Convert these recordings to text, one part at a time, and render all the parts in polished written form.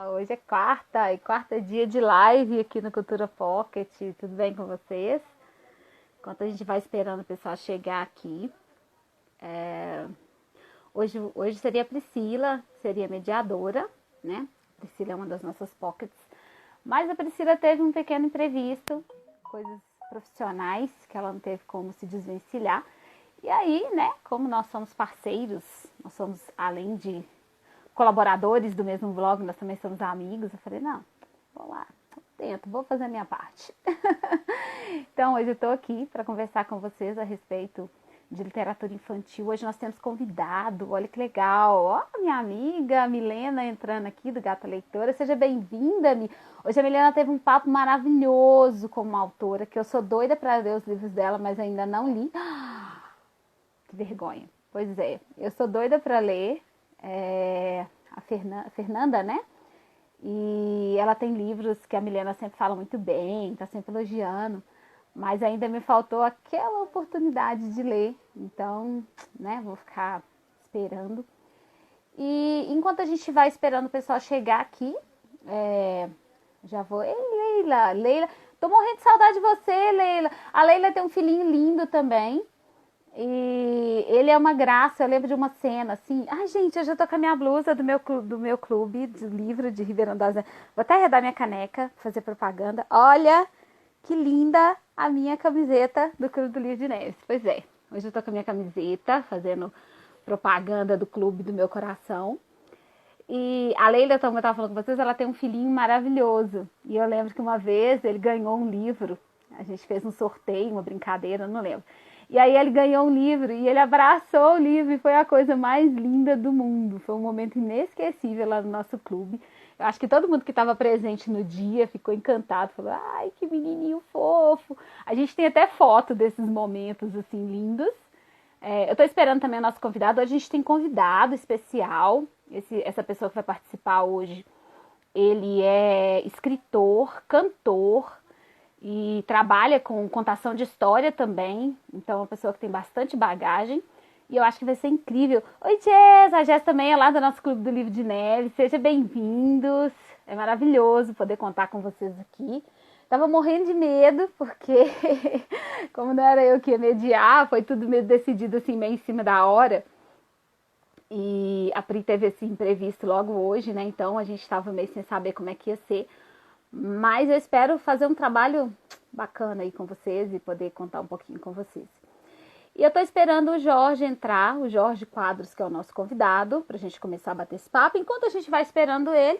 Hoje é quarta, e quarta é dia de live aqui no Cultura Pocket. Tudo bem com vocês? Enquanto a gente vai esperando o pessoal chegar aqui. Hoje seria a Priscila, seria mediadora, né? A Priscila é uma das nossas pockets. Mas a Priscila teve um pequeno imprevisto, coisas profissionais que ela não teve como se desvencilhar. E aí, né, como nós somos parceiros, nós somos, além de colaboradores do mesmo blog, nós também somos amigos. Eu falei, não, vou lá, tento, vou fazer a minha parte. Então, hoje eu estou aqui para conversar com vocês a respeito de literatura infantil. Hoje nós temos convidado, olha que legal. Ó, minha amiga Milena entrando aqui do Gata Leitora. Seja bem-vinda, Mi. Hoje a Milena teve um papo maravilhoso como autora, que eu sou doida para ler os livros dela, mas ainda não li. Que vergonha. Pois é, eu sou doida para ler. A Fernanda, né? E ela tem livros que a Milena sempre fala muito bem, tá sempre elogiando, mas ainda me faltou aquela oportunidade de ler. Então, né, vou ficar esperando. E enquanto a gente vai esperando o pessoal chegar aqui, já vou... Ei, Leila, tô morrendo de saudade de você, Leila. A Leila tem um filhinho lindo também. E ele é uma graça. Eu lembro de uma cena assim. Ai, gente, eu já tô com a minha blusa do meu clube de livro de Ribeirão das Neves. Vou até arredar minha caneca, fazer propaganda. Olha que linda a minha camiseta do Clube do Livro de Neves. Pois é, hoje eu tô com a minha camiseta, fazendo propaganda do clube do meu coração. E a Leila, como eu tava falando com vocês, ela tem um filhinho maravilhoso. E eu lembro que uma vez ele ganhou um livro. A gente fez um sorteio, uma brincadeira, não lembro. E aí ele ganhou um livro e ele abraçou o livro e foi a coisa mais linda do mundo. Foi um momento inesquecível lá no nosso clube. Eu acho que todo mundo que estava presente no dia ficou encantado. Falou, ai, que menininho fofo. A gente tem até foto desses momentos, assim, lindos. Eu estou esperando também o nosso convidado. Hoje a gente tem convidado especial. Essa pessoa que vai participar hoje, ele é escritor, cantor, e trabalha com contação de história também. Então é uma pessoa que tem bastante bagagem. E eu acho que vai ser incrível. Oi, Jess! A Jess também é lá do nosso Clube do Livro de Neve. Sejam bem-vindos. É maravilhoso poder contar com vocês aqui. Tava morrendo de medo, porque como não era eu que ia mediar, foi tudo meio decidido assim, meio em cima da hora. E a Pri teve esse imprevisto logo hoje, né? Então a gente estava meio sem saber como é que ia ser. Mas eu espero fazer um trabalho bacana aí com vocês e poder contar um pouquinho com vocês. E eu tô esperando o Jorge entrar, o Jorge Quadros, que é o nosso convidado, pra gente começar a bater esse papo. Enquanto a gente vai esperando ele,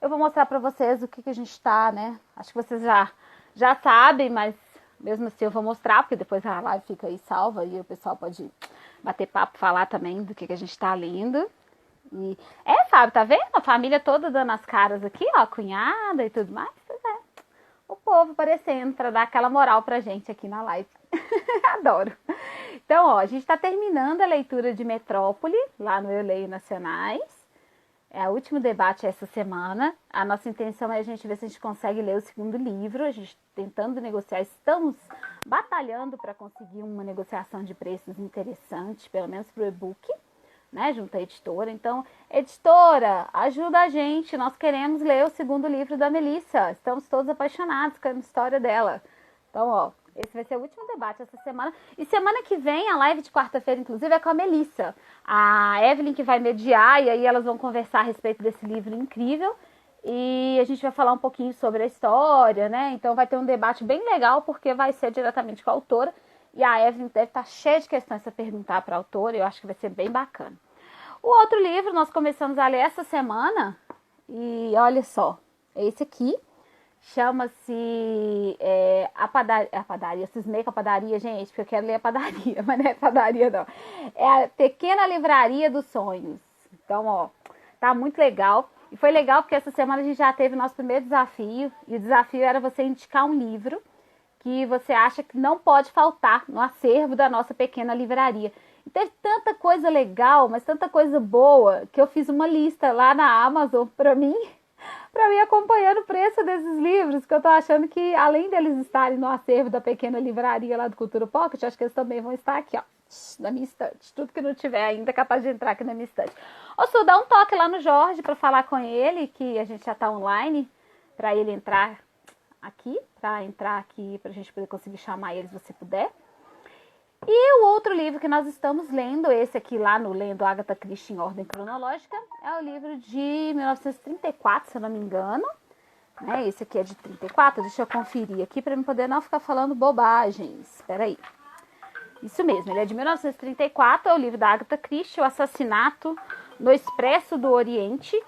eu vou mostrar pra vocês o que a gente tá, né? Acho que vocês já sabem, mas mesmo assim eu vou mostrar, porque depois a live fica aí salva e o pessoal pode bater papo, falar também do que a gente tá lendo. E Fábio, tá vendo? A família toda dando as caras aqui, ó, a cunhada e tudo mais. Pois é. O povo aparecendo pra dar aquela moral pra gente aqui na live. Adoro. Então, ó, a gente tá terminando a leitura de Metrópole, lá no Eu Leio Nacionais. É o último debate essa semana. A nossa intenção é a gente ver se a gente consegue ler o segundo livro. A gente tentando negociar, estamos batalhando para conseguir uma negociação de preços interessante, pelo menos pro e-book, né, junto à editora. Então, editora, ajuda a gente, nós queremos ler o segundo livro da Melissa, estamos todos apaixonados com a história dela. Então, ó, esse vai ser o último debate essa semana, e semana que vem, a live de quarta-feira, inclusive, é com a Melissa, a Evelyn que vai mediar, e aí elas vão conversar a respeito desse livro incrível, e a gente vai falar um pouquinho sobre a história, né, então vai ter um debate bem legal, porque vai ser diretamente com a autora. E a Evelyn deve estar cheia de questões para perguntar para a autora, e eu acho que vai ser bem bacana. O outro livro nós começamos a ler essa semana, e olha só, é esse aqui, chama-se a Padaria, eu cismei com a padaria, gente, porque eu quero ler a padaria, mas não é padaria não. É a Pequena Livraria dos Sonhos. Então, ó, tá muito legal. E foi legal porque essa semana a gente já teve o nosso primeiro desafio, e o desafio era você indicar um livro que você acha que não pode faltar no acervo da nossa pequena livraria. E teve tanta coisa legal, mas tanta coisa boa, que eu fiz uma lista lá na Amazon para mim acompanhando o preço desses livros, que eu tô achando que, além deles estarem no acervo da pequena livraria lá do Cultura Pocket, acho que eles também vão estar aqui, ó. Na minha estante. Tudo que não tiver ainda é capaz de entrar aqui na minha estante. Ô, Su, dá um toque lá no Jorge para falar com ele, que a gente já tá online, para ele entrar aqui, para a gente poder conseguir chamar ele se você puder. E o outro livro que nós estamos lendo, esse aqui lá no Lendo Agatha Christie em ordem cronológica, é o livro de 1934, se eu não me engano. Esse aqui é de 34, deixa eu conferir aqui para eu poder não ficar falando bobagens. Espera aí. Isso mesmo, ele é de 1934, é o livro da Agatha Christie, O Assassinato no Expresso do Oriente.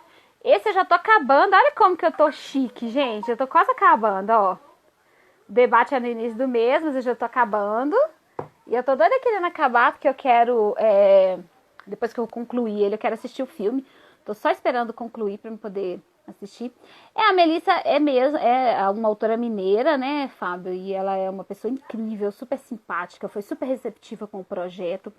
Esse eu já tô acabando, olha como que eu tô chique, gente, eu tô quase acabando, ó. O debate é no início do mês, mas eu já tô acabando. E eu tô doida querendo acabar, porque eu quero, depois que eu concluir ele, eu quero assistir o filme. Tô só esperando concluir para eu poder assistir. A Melissa é uma autora mineira, né, Fábio? E ela é uma pessoa incrível, super simpática, foi super receptiva com o projeto.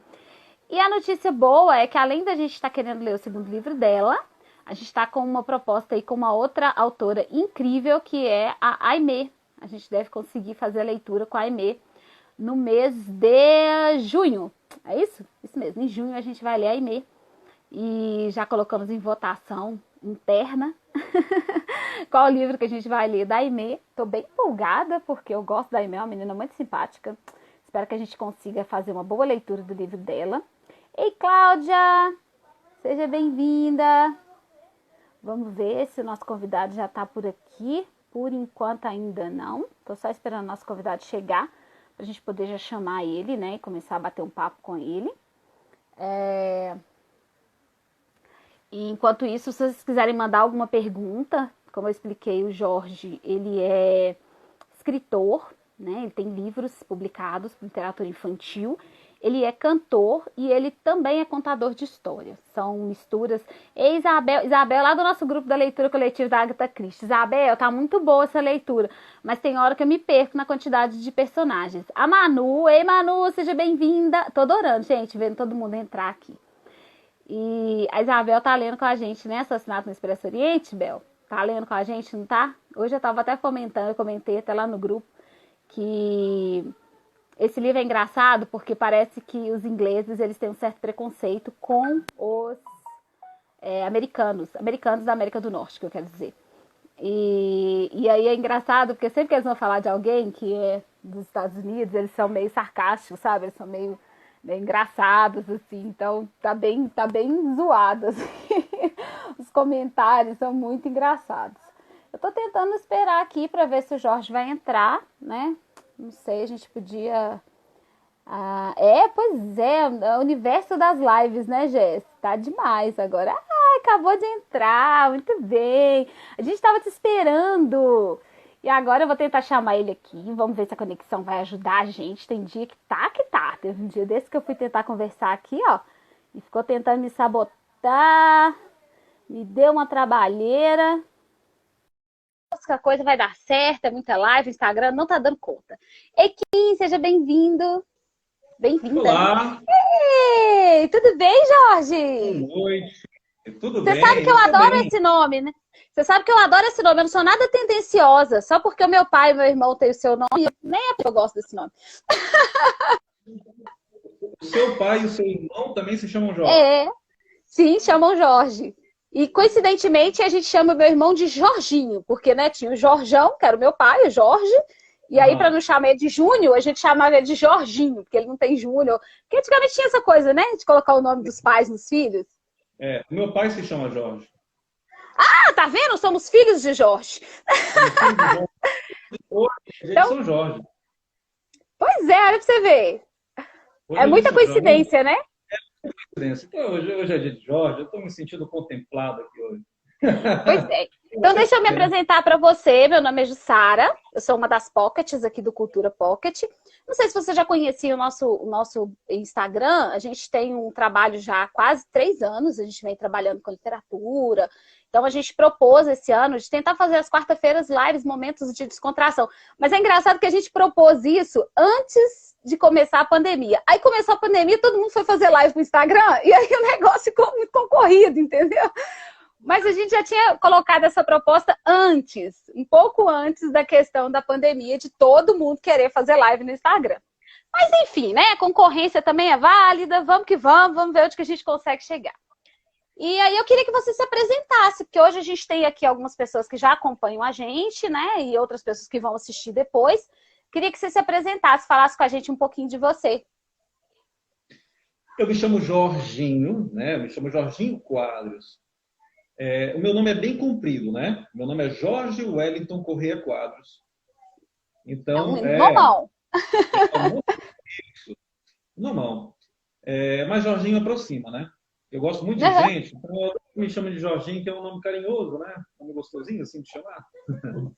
E a notícia boa é que além da gente estar querendo ler o segundo livro dela, a gente está com uma proposta aí com uma outra autora incrível, que é a Aimee. A gente deve conseguir fazer a leitura com a Aimee no mês de junho. É isso? Isso mesmo. Em junho a gente vai ler a Aimee. E já colocamos em votação interna qual o livro que a gente vai ler da Aimee. Tô bem empolgada, porque eu gosto da Aimee, é uma menina muito simpática. Espero que a gente consiga fazer uma boa leitura do livro dela. Ei, Cláudia! Seja bem-vinda! Vamos ver se o nosso convidado já tá por aqui. Por enquanto ainda não. Tô só esperando o nosso convidado chegar pra gente poder já chamar ele, né? E começar a bater um papo com ele. E enquanto isso, se vocês quiserem mandar alguma pergunta, como eu expliquei, o Jorge, ele é escritor, né? Ele tem livros publicados por literatura infantil, ele é cantor e ele também é contador de histórias. São misturas. E Isabel, lá do nosso grupo da leitura coletiva da Agatha Christie. Isabel, tá muito boa essa leitura, mas tem hora que eu me perco na quantidade de personagens. A Manu, ei Manu, seja bem-vinda. Tô adorando, gente, vendo todo mundo entrar aqui. E a Isabel tá lendo com a gente, né? Assassinato no Expresso Oriente, Bel? Tá lendo com a gente, não tá? Hoje eu tava até comentando, eu comentei até lá no grupo, que esse livro é engraçado porque parece que os ingleses, eles têm um certo preconceito com os americanos da América do Norte, que eu quero dizer. E aí é engraçado porque sempre que eles vão falar de alguém que é dos Estados Unidos, eles são meio sarcásticos, sabe? Eles são meio engraçados, assim, então tá bem zoado, assim. Os comentários são muito engraçados. Eu tô tentando esperar aqui pra ver se o Jorge vai entrar, né? Não sei, a gente podia... pois é, o universo das lives, né, Jess? Tá demais agora. Acabou de entrar, muito bem. A gente tava te esperando. E agora eu vou tentar chamar ele aqui, vamos ver se a conexão vai ajudar a gente. Tem dia que tá. Teve um dia desse que eu fui tentar conversar aqui, ó, e ficou tentando me sabotar, me deu uma trabalheira. Nossa, a coisa vai dar certo, é muita live, o Instagram não tá dando conta. Ei, Kim, seja bem-vindo. Bem-vinda. Olá. Ei, tudo bem, Jorge? Boa noite. Tudo Você bem? sabe que eu adoro esse nome, né? Você sabe que eu adoro esse nome, eu não sou nada tendenciosa, só porque o meu pai e meu irmão têm o seu nome, nem é porque eu gosto desse nome. O seu pai e o seu irmão também se chamam Jorge? Sim, chamam Jorge. E, coincidentemente, a gente chama o meu irmão de Jorginho, porque, né, tinha o Jorjão, que era o meu pai, o Jorge, e aí, para não chamar ele de Júnior, a gente chamava ele de Jorginho, porque ele não tem Júnior. Porque antigamente tinha essa coisa, né, de colocar o nome dos pais nos filhos. Meu pai se chama Jorge. Tá vendo? Somos filhos de Jorge. Hoje eles são Jorge. Pois é, olha pra você ver. Hoje É muita coincidência, Jorge. né? Coincidência. Então, hoje é dia de Jorge, eu estou me sentindo contemplado aqui hoje. Pois é. Então, deixa eu me apresentar para você. Meu nome é Jussara, eu sou uma das Pockets aqui do Cultura Pocket. Não sei se você já conhecia o nosso Instagram, a gente tem um trabalho já há quase 3 anos, a gente vem trabalhando com literatura. Então, a gente propôs esse ano de tentar fazer as quarta-feiras lives, momentos de descontração. Mas é engraçado que a gente propôs isso antes de começar a pandemia. Aí começou a pandemia, todo mundo foi fazer live no Instagram, e aí o negócio ficou muito concorrido, entendeu? Mas a gente já tinha colocado essa proposta antes, um pouco antes da questão da pandemia, de todo mundo querer fazer live no Instagram. Mas enfim, né? A concorrência também é válida, vamos que vamos ver onde que a gente consegue chegar. E aí eu queria que você se apresentasse, porque hoje a gente tem aqui algumas pessoas que já acompanham a gente, né? E outras pessoas que vão assistir depois. Queria que você se apresentasse, falasse com a gente um pouquinho de você. Eu me chamo Jorginho, né? Eu me chamo Jorginho Quadros. O meu nome é bem comprido, né? Meu nome é Jorge Wellington Corrêa Quadros. É um Então, nomão. um normal. Mas Jorginho aproxima, né? Eu gosto muito de Uhum. gente, então eu me chamo de Jorginho, que é um nome carinhoso, né? Um nome gostosinho, assim, de chamar.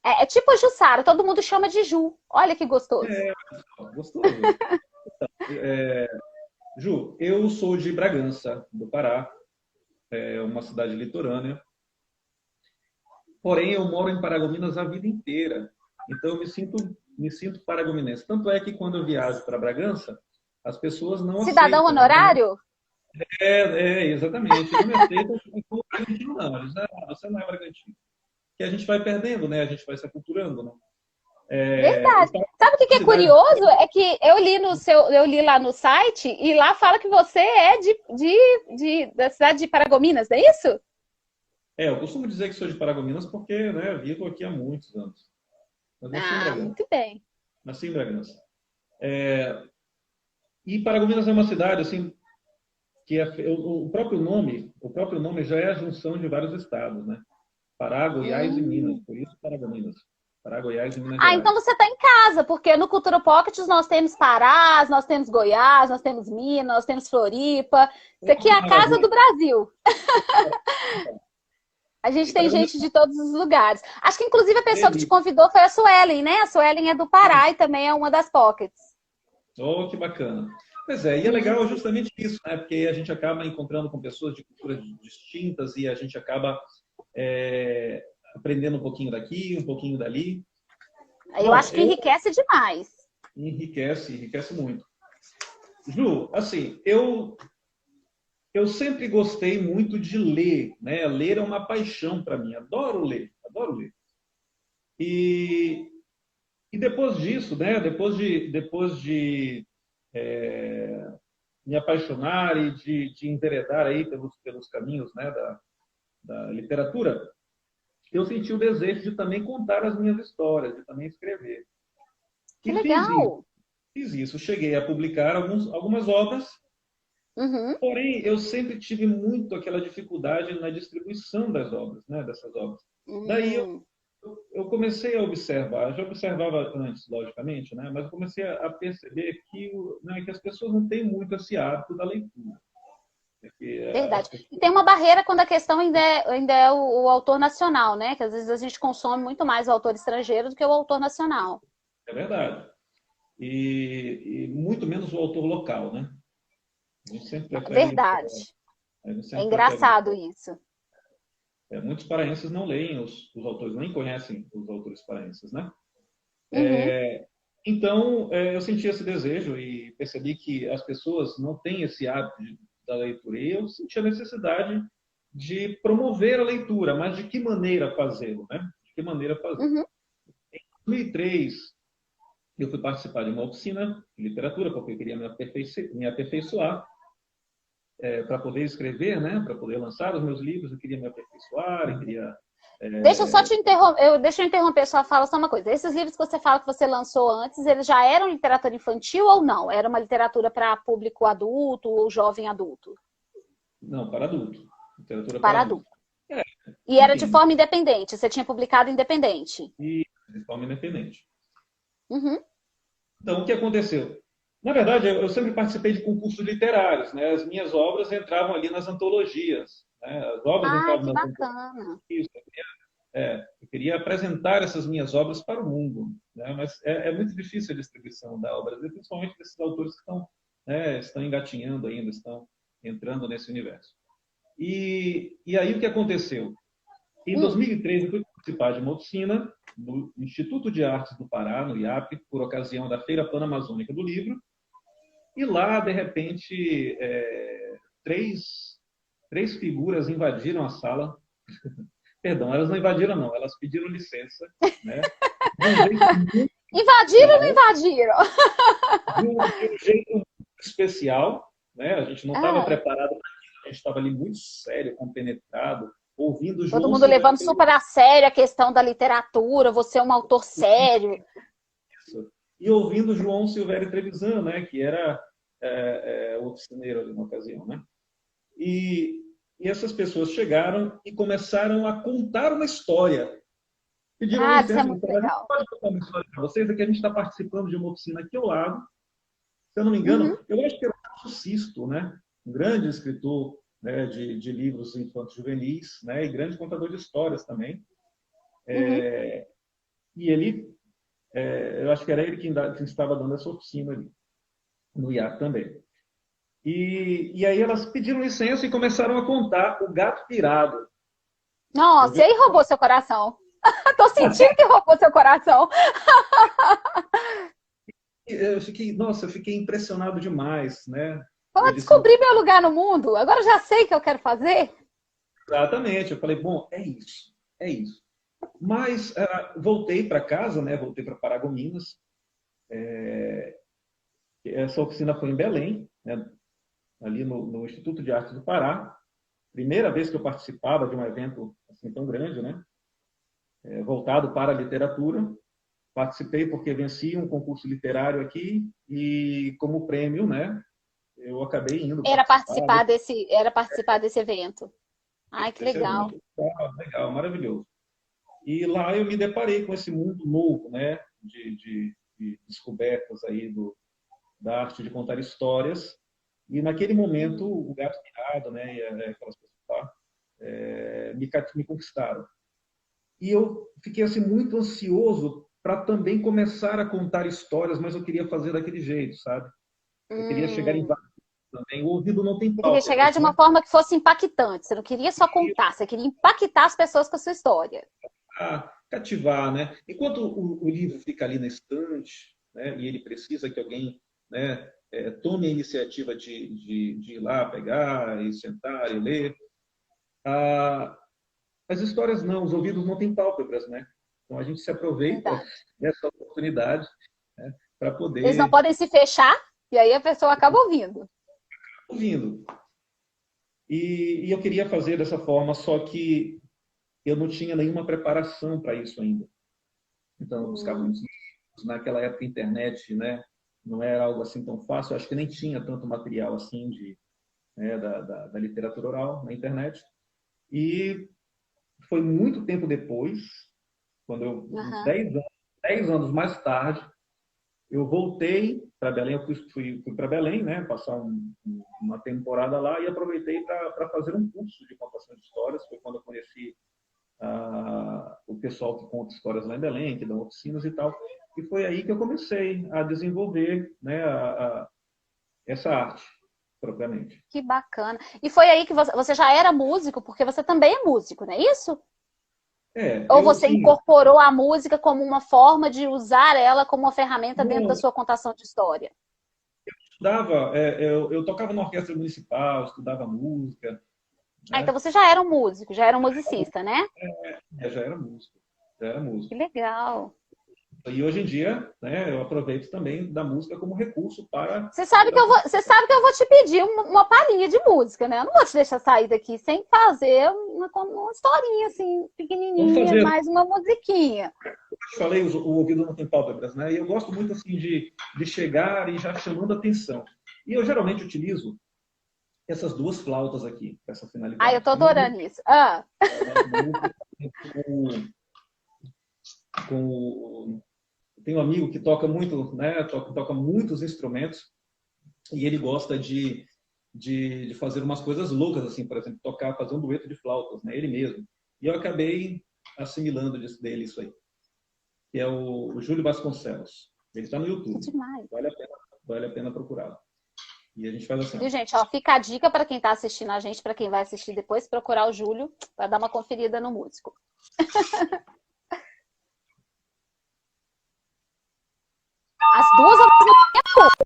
É tipo a Jussara, todo mundo chama de Ju. Olha que gostoso. É, gostoso. Ju, eu sou de Bragança, do Pará, é uma cidade litorânea. Porém, eu moro em Paragominas a vida inteira. Então, eu me sinto paragominense. Tanto é que quando eu viajo para Bragança, as pessoas não Cidadão aceitam, né? honorário? Exatamente. Não me aceitam como Bragantino, não. Eles dizem, você não é Bragantino. Que a gente vai perdendo, né? A gente vai se aculturando, né? E Verdade. para Sabe o que a que é cidade. curioso? É que eu li lá no site e lá fala que você é da cidade de Paragominas, não é isso? Eu costumo dizer que sou de Paragominas porque, né, vivo aqui há muitos anos. Mas nasci em Ah, Bragança. muito bem. Nasci em Bragança. E Paragominas é uma cidade, assim, que o próprio nome já é a junção de vários estados, né? Pará, Goiás e Minas. Hum. Por isso Paragominas. Pará, Goiás e Minas Ah, então Gerais. você está em casa, porque no Cultura Pockets nós temos Pará, nós temos Goiás, nós temos Minas, nós temos Floripa. Isso aqui é Que a casa maravilha. do Brasil. A gente E tem Paragominas gente de todos os lugares. Acho que inclusive a é pessoa que te delícia. convidou foi a Suelen, né? A Suelen é do Pará e também é uma das Pockets. Oh, que bacana. Pois é, e é legal Isso. justamente isso, né? Porque a gente acaba encontrando com pessoas de culturas distintas e a gente acaba aprendendo um pouquinho daqui, um pouquinho dali. Eu Bom, acho que enriquece demais. enriquece muito. Ju, assim, eu sempre gostei muito de ler, né? Ler é uma paixão para mim, adoro ler, adoro ler. E, e depois disso, né? Depois de me apaixonar e de enveredar aí pelos caminhos, né, da literatura, eu senti o desejo de também contar as minhas histórias, de também escrever. Que E fiz isso, legal. fiz isso. Cheguei a publicar algumas obras, Uhum. porém eu sempre tive muito aquela dificuldade na distribuição das obras, né, dessas obras. Daí Hum. eu comecei a observar, eu já observava antes, logicamente, né, mas eu comecei a perceber que as pessoas não têm muito esse hábito da leitura. Porque as Verdade. E pessoas. tem uma barreira quando a questão ainda é o autor nacional, né? Que às vezes a gente consome muito mais o autor estrangeiro do que o autor nacional. É verdade. E muito menos o autor local, né? A gente sempre prefere ir Verdade. a gente É sempre prefere ir. engraçado isso. Muitos paraenses não leem os autores, nem conhecem os autores paraenses, né? Uhum. Então, eu senti esse desejo e percebi que as pessoas não têm esse hábito da leitura. E eu senti a necessidade de promover a leitura, mas de que maneira fazê-lo, né? De que maneira fazer? Uhum. Em 2003, eu fui participar de uma oficina de literatura, porque eu queria me aperfeiçoar para poder escrever, né? Para poder lançar os meus livros, eu queria me aperfeiçoar, eu queria. Deixa eu só te interromper, deixa eu interromper sua fala só uma coisa. Esses livros que você fala que você lançou antes, eles já eram literatura infantil ou não? Era uma literatura para público adulto ou jovem adulto? Não, para adulto. Literatura para Para adulto. adulto. E era de Enfim, forma independente, você tinha publicado independente. e de forma independente. Uhum. Então, o que aconteceu? Na verdade, eu sempre participei de concursos literários, né? As minhas obras entravam ali nas antologias, né? As obras Ai, entravam que nas antologias. bacana. Eu queria apresentar essas minhas obras para o mundo, né? Mas é muito difícil a distribuição da obra, principalmente desses autores que estão engatinhando ainda, estão entrando nesse universo. E aí o que aconteceu? Em Hum. 2013, eu fui participar de uma oficina no Instituto de Artes do Pará, no IAP, por ocasião da Feira Pan-Amazônica do Livro. E lá, de repente, três figuras invadiram a sala. Perdão, elas não invadiram, não, elas pediram licença, né? de um jeito muito Invadiram ou não especial, invadiram? de um jeito muito especial, né? A gente não estava Ah, preparado para aquilo, a gente estava ali muito sério, compenetrado, ouvindo todo João mundo Silvério levando super a sério a questão da literatura, você é um autor sério. e ouvindo João Silvério Trevisan, né? Que era o oficineiro ali na ocasião, né? E, e essas pessoas chegaram e começaram a contar uma história. Pediram Ah, isso é licença, muito disseram, a gente legal. pode contar uma história para vocês, é que a gente está participando de uma oficina aqui ao lado. Se eu não me Uhum, engano, eu acho que era o Tasso Sisto, né? Um grande escritor, né, de livros infantos juvenis, né? E grande contador de histórias também. uhum. E ele, eu acho que era ele quem estava dando essa oficina ali, no IAC também. E aí elas pediram licença e começaram a contar o gato pirado. Já Nossa, e ouviu? aí roubou seu coração? Tô sentindo que roubou seu coração. Eu fiquei impressionado demais, né? Vou Eles são descobrir meu lugar no mundo. Agora eu já sei o que eu quero fazer. exatamente. Eu falei, bom, é isso, é isso. Mas voltei para casa, né? Voltei para Paragominas. Essa oficina foi em Belém, né? Ali no Instituto de Artes do Pará. Primeira vez que eu participava de um evento assim tão grande, né? Voltado para a literatura. Participei porque venci um concurso literário aqui e como prêmio, né? Eu acabei indo participar Era participar desse evento. Ai, que desse legal. evento. Legal, maravilhoso. E lá eu me deparei com esse mundo novo, né? De descobertas aí da arte de contar histórias. E naquele momento o Gato Pirado, né? E aquelas pessoas lá me conquistaram. E eu fiquei assim muito ansioso para também começar a contar histórias, mas eu queria fazer daquele jeito, sabe? Eu queria chegar em Hum, vários também. O ouvido não tem você queria chegar pálpebras, de uma né? forma que fosse impactante. Você não queria só contar, você queria impactar as pessoas com a sua história. A cativar, né? Enquanto o livro fica ali na estante, né? E ele precisa que alguém, né? Tome a iniciativa de ir lá pegar e sentar e ler. Ah, as histórias não, os ouvidos não têm pálpebras, né? Então a gente se aproveita Verdade. dessa oportunidade, né? Para Eles não poder podem se fechar e aí a pessoa acaba ouvindo. ouvindo. E eu queria fazer dessa forma, só que eu não tinha nenhuma preparação para isso ainda. Então, eu buscava Hum, muitos livros. Naquela época, a internet, né, não era algo assim tão fácil. Eu acho que nem tinha tanto material assim da literatura oral na internet. E foi muito tempo depois, quando eu, uns aham. 10 anos mais tarde, eu voltei para Belém. Eu fui para Belém, né, passar uma temporada lá e aproveitei para fazer um curso de contação de histórias. Foi quando eu conheci o pessoal que conta histórias lá em Belém, que dão oficinas e tal. E foi aí que eu comecei a desenvolver, né, essa arte, propriamente. Que bacana. E foi aí que você já era músico, porque você também é músico, não é isso? Ou Eu você sim, incorporou a música como uma forma de usar ela como uma ferramenta dentro da não, sua contação de história? estudava, eu tocava na orquestra municipal, estudava música, Ah, então né? você já era um músico, já era um musicista, né? Já era músico, já era Que músico. legal. E hoje em dia, né, eu aproveito também da música como recurso para Você sabe que eu vou te pedir uma palhinha de música, né? Eu não vou te deixar sair daqui sem fazer uma historinha assim, vamos pequenininha, fazer. mais uma musiquinha. Eu falei, o ouvido não tem pálpebras, né? E eu gosto muito assim de chegar e já chamando a atenção. E eu geralmente utilizo essas duas flautas aqui, para essa Ai, eu finalidade. tô adorando isso. Ah, Eu gosto muito com tenho um amigo que toca muito, né? Toca muitos instrumentos e ele gosta de fazer umas coisas loucas, assim, por exemplo, fazer um dueto de flautas, né? Ele mesmo. E eu acabei assimilando dele isso aí, que é o Júlio Vasconcelos. Ele está no que YouTube. demais. Vale a pena procurá-lo. E a gente faz assim, ó. Viu, gente? Ó, fica a dica para quem tá assistindo a gente, para quem vai assistir depois, procurar o Júlio para dar uma conferida no músico. As duas ao mesmo tempo.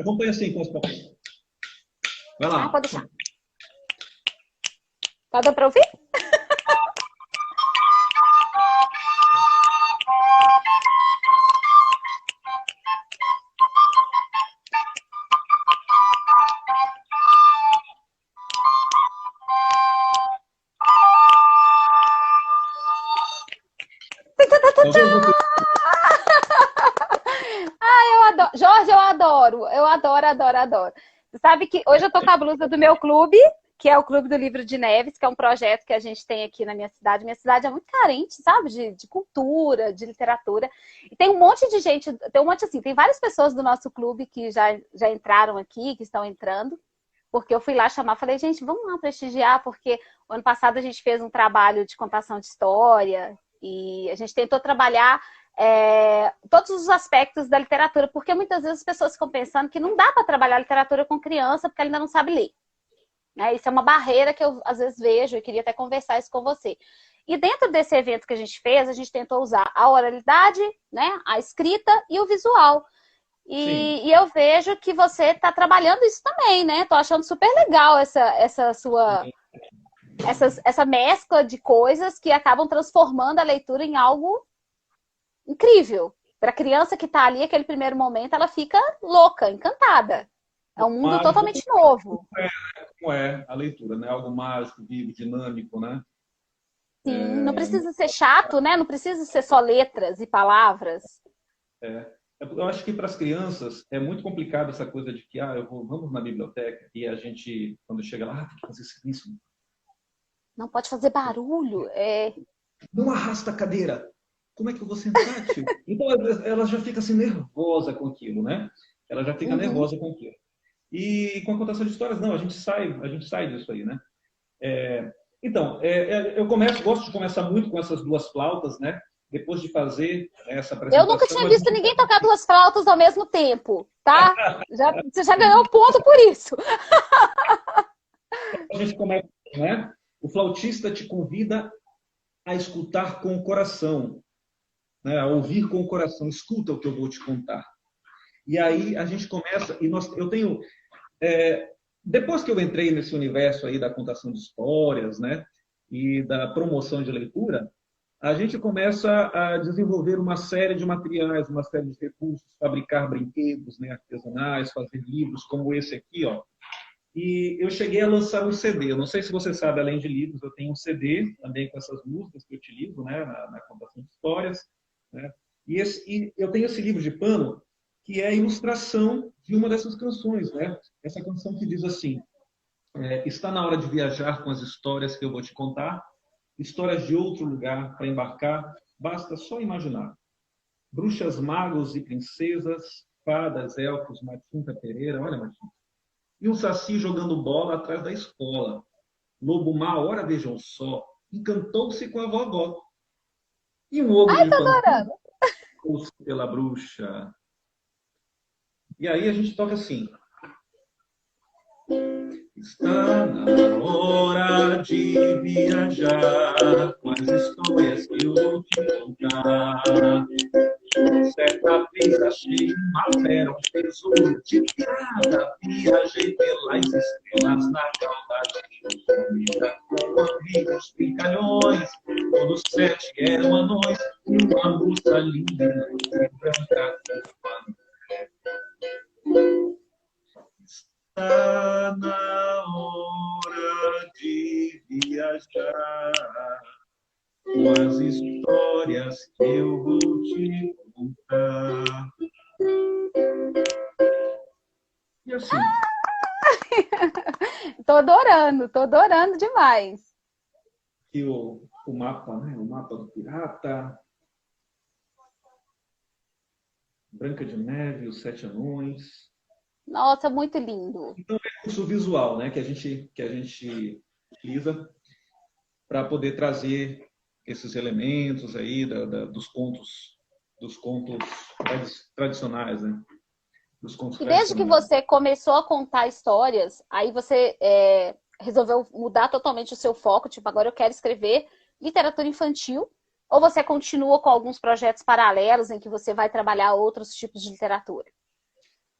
Acompanha assim com os papéis. Vai Ah, lá. pode deixar. Tá dando pra ouvir? Talvez você... Eu adoro. Jorge, eu adoro. Você sabe que hoje eu tô com a blusa do meu clube, que é o Clube do Livro de Neves, que é um projeto que a gente tem aqui na minha cidade. Minha cidade é muito carente, sabe? De cultura, de literatura. E tem um monte de gente, tem um monte assim, tem várias pessoas do nosso clube que já entraram aqui, que estão entrando. Porque eu fui lá chamar, falei, gente, vamos lá prestigiar, porque o ano passado a gente fez um trabalho de contação de história e a gente tentou trabalhar todos os aspectos da literatura, porque muitas vezes as pessoas ficam pensando que não dá para trabalhar literatura com criança porque ela ainda não sabe ler. Né? Isso é uma barreira que eu às vezes vejo e queria até conversar isso com você. E dentro desse evento que a gente fez, a gente tentou usar a oralidade, né, a escrita e o visual. E eu vejo que você está trabalhando isso também, né? Tô achando super legal essa mescla de coisas que acabam transformando a leitura em algo incrível. Para a criança que está ali, aquele primeiro momento, ela fica louca, encantada. É um mundo totalmente novo. Como é a leitura, né? Algo mágico, vivo, dinâmico, né? Sim, não precisa ser chato, né? Não precisa ser só letras e palavras. Eu acho que para as crianças é muito complicado essa coisa de que vamos na biblioteca e a gente, quando chega lá, tem que fazer silêncio. Não pode fazer barulho. Não arrasta a cadeira. Como é que eu vou sentar, tio? Então, ela já fica assim nervosa com aquilo, né? Ela já fica nervosa com aquilo. E com a contação de histórias, não, a gente sai disso aí, né? Gosto de começar muito com essas duas flautas, né? Depois de fazer essa apresentação... Eu nunca tinha visto ninguém tocar duas flautas ao mesmo tempo, tá? Você já ganhou um ponto por isso. A gente começa, né? O flautista te convida a escutar com o coração, né? A ouvir com o coração. Escuta o que eu vou te contar. E aí a gente começa... eu tenho... depois que eu entrei nesse universo aí da contação de histórias, né? E da promoção de leitura, a gente começa a desenvolver uma série de materiais, uma série de recursos, fabricar brinquedos, né, artesanais, fazer livros como esse aqui, ó. E eu cheguei a lançar um CD. Eu não sei se você sabe, além de livros, eu tenho um CD também com essas músicas que eu utilizo, né, na contação de histórias, né? E eu tenho esse livro de pano que é a ilustração de uma dessas canções, né? Essa canção que diz assim: está na hora de viajar com as histórias que eu vou te contar. Histórias de outro lugar para embarcar, basta só imaginar. Bruxas, magos e princesas, fadas, elfos, Matinta Pereira, olha Matinta. E um saci jogando bola atrás da escola. Lobo mau, ora vejam só, encantou-se com a vovó. E um ogro de pantano pela bruxa. E aí a gente toca assim. Está na hora de viajar com as histórias que eu vou te contar. Certa vez achei uma fera, um tesouro de pirata. Viajei pelas estrelas na cauda com amigos brincalhões. Todos 7 eram anões e uma moça linda e branca. Está na hora de viajar com as histórias que eu vou te contar. E assim. Tô adorando demais. E o mapa, né? O mapa do pirata. Branca de Neve, os 7 anões. Nossa, muito lindo. Então, é recurso visual, né, que a gente utiliza para poder trazer esses elementos aí dos contos tradicionais, né? Dos contos E desde que você começou a contar histórias, aí você resolveu mudar totalmente o seu foco, tipo, agora eu quero escrever literatura infantil, ou você continua com alguns projetos paralelos em que você vai trabalhar outros tipos de literatura?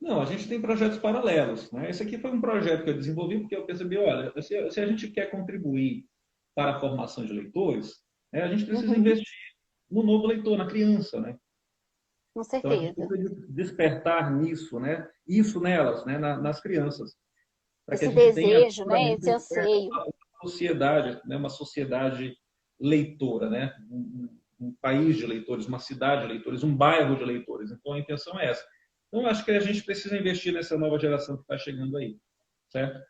Não, a gente tem projetos paralelos, né? Esse aqui foi um projeto que eu desenvolvi porque eu percebi, olha, se a gente quer contribuir para a formação de leitores, né, a gente precisa Uhum, investir no novo leitor, na criança, né? com Então a gente certeza. precisa despertar nisso, né? Isso nelas, né? Nas crianças, para que a Esse gente tenha desejo, né? futuramente Esse anseio. uma sociedade, né? Uma sociedade leitora, né? Um país de leitores, uma cidade de leitores, um bairro de leitores. Então a intenção é essa. Então acho que a gente precisa investir nessa nova geração que está chegando aí, certo?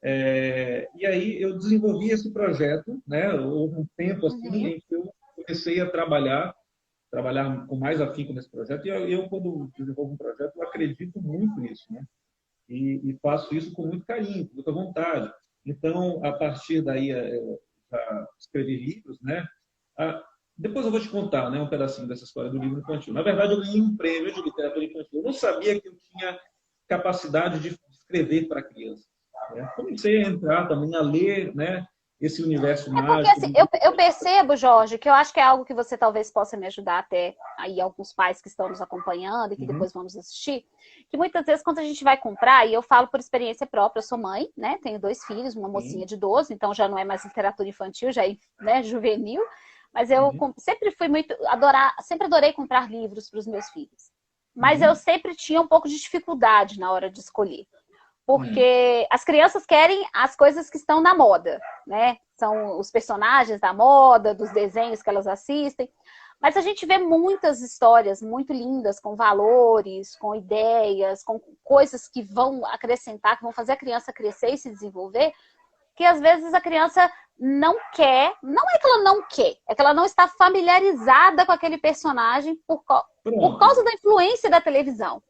E aí eu desenvolvi esse projeto, né? Houve um tempo assim Uhum. em que eu comecei a trabalhar com mais afinco nesse projeto. E eu, quando desenvolvo um projeto, eu acredito muito nisso, né? E faço isso com muito carinho, com muita vontade. Então, a partir daí, já escrevi livros, né? Ah, depois eu vou te contar, né, um pedacinho dessa história do livro infantil. Na verdade, eu ganhei um prêmio de literatura infantil. Eu não sabia que eu tinha capacidade de escrever para crianças, né? Comecei a entrar também a ler, né, esse universo É porque mágico. assim, eu percebo, Jorge, que eu acho que é algo que você talvez possa me ajudar até aí alguns pais que estão nos acompanhando e que Uhum, depois vamos assistir, que muitas vezes quando a gente vai comprar, e eu falo por experiência própria, eu sou mãe, né? Tenho 2 filhos, uma mocinha sim, de 12, então já não é mais literatura infantil, já é, né, juvenil, mas eu uhum, sempre fui sempre adorei comprar livros para os meus filhos. Mas eu uhum, sempre tinha um pouco de dificuldade na hora de escolher uhum, porque as crianças querem as coisas que estão na moda, né? São os personagens da moda, dos desenhos que elas assistem. Mas a gente vê muitas histórias muito lindas, com valores, com ideias, com coisas que vão acrescentar, que vão fazer a criança crescer e se desenvolver, que às vezes a criança não quer, não é que ela não quer, é que ela não está familiarizada com aquele personagem por Pronto, causa da influência da televisão.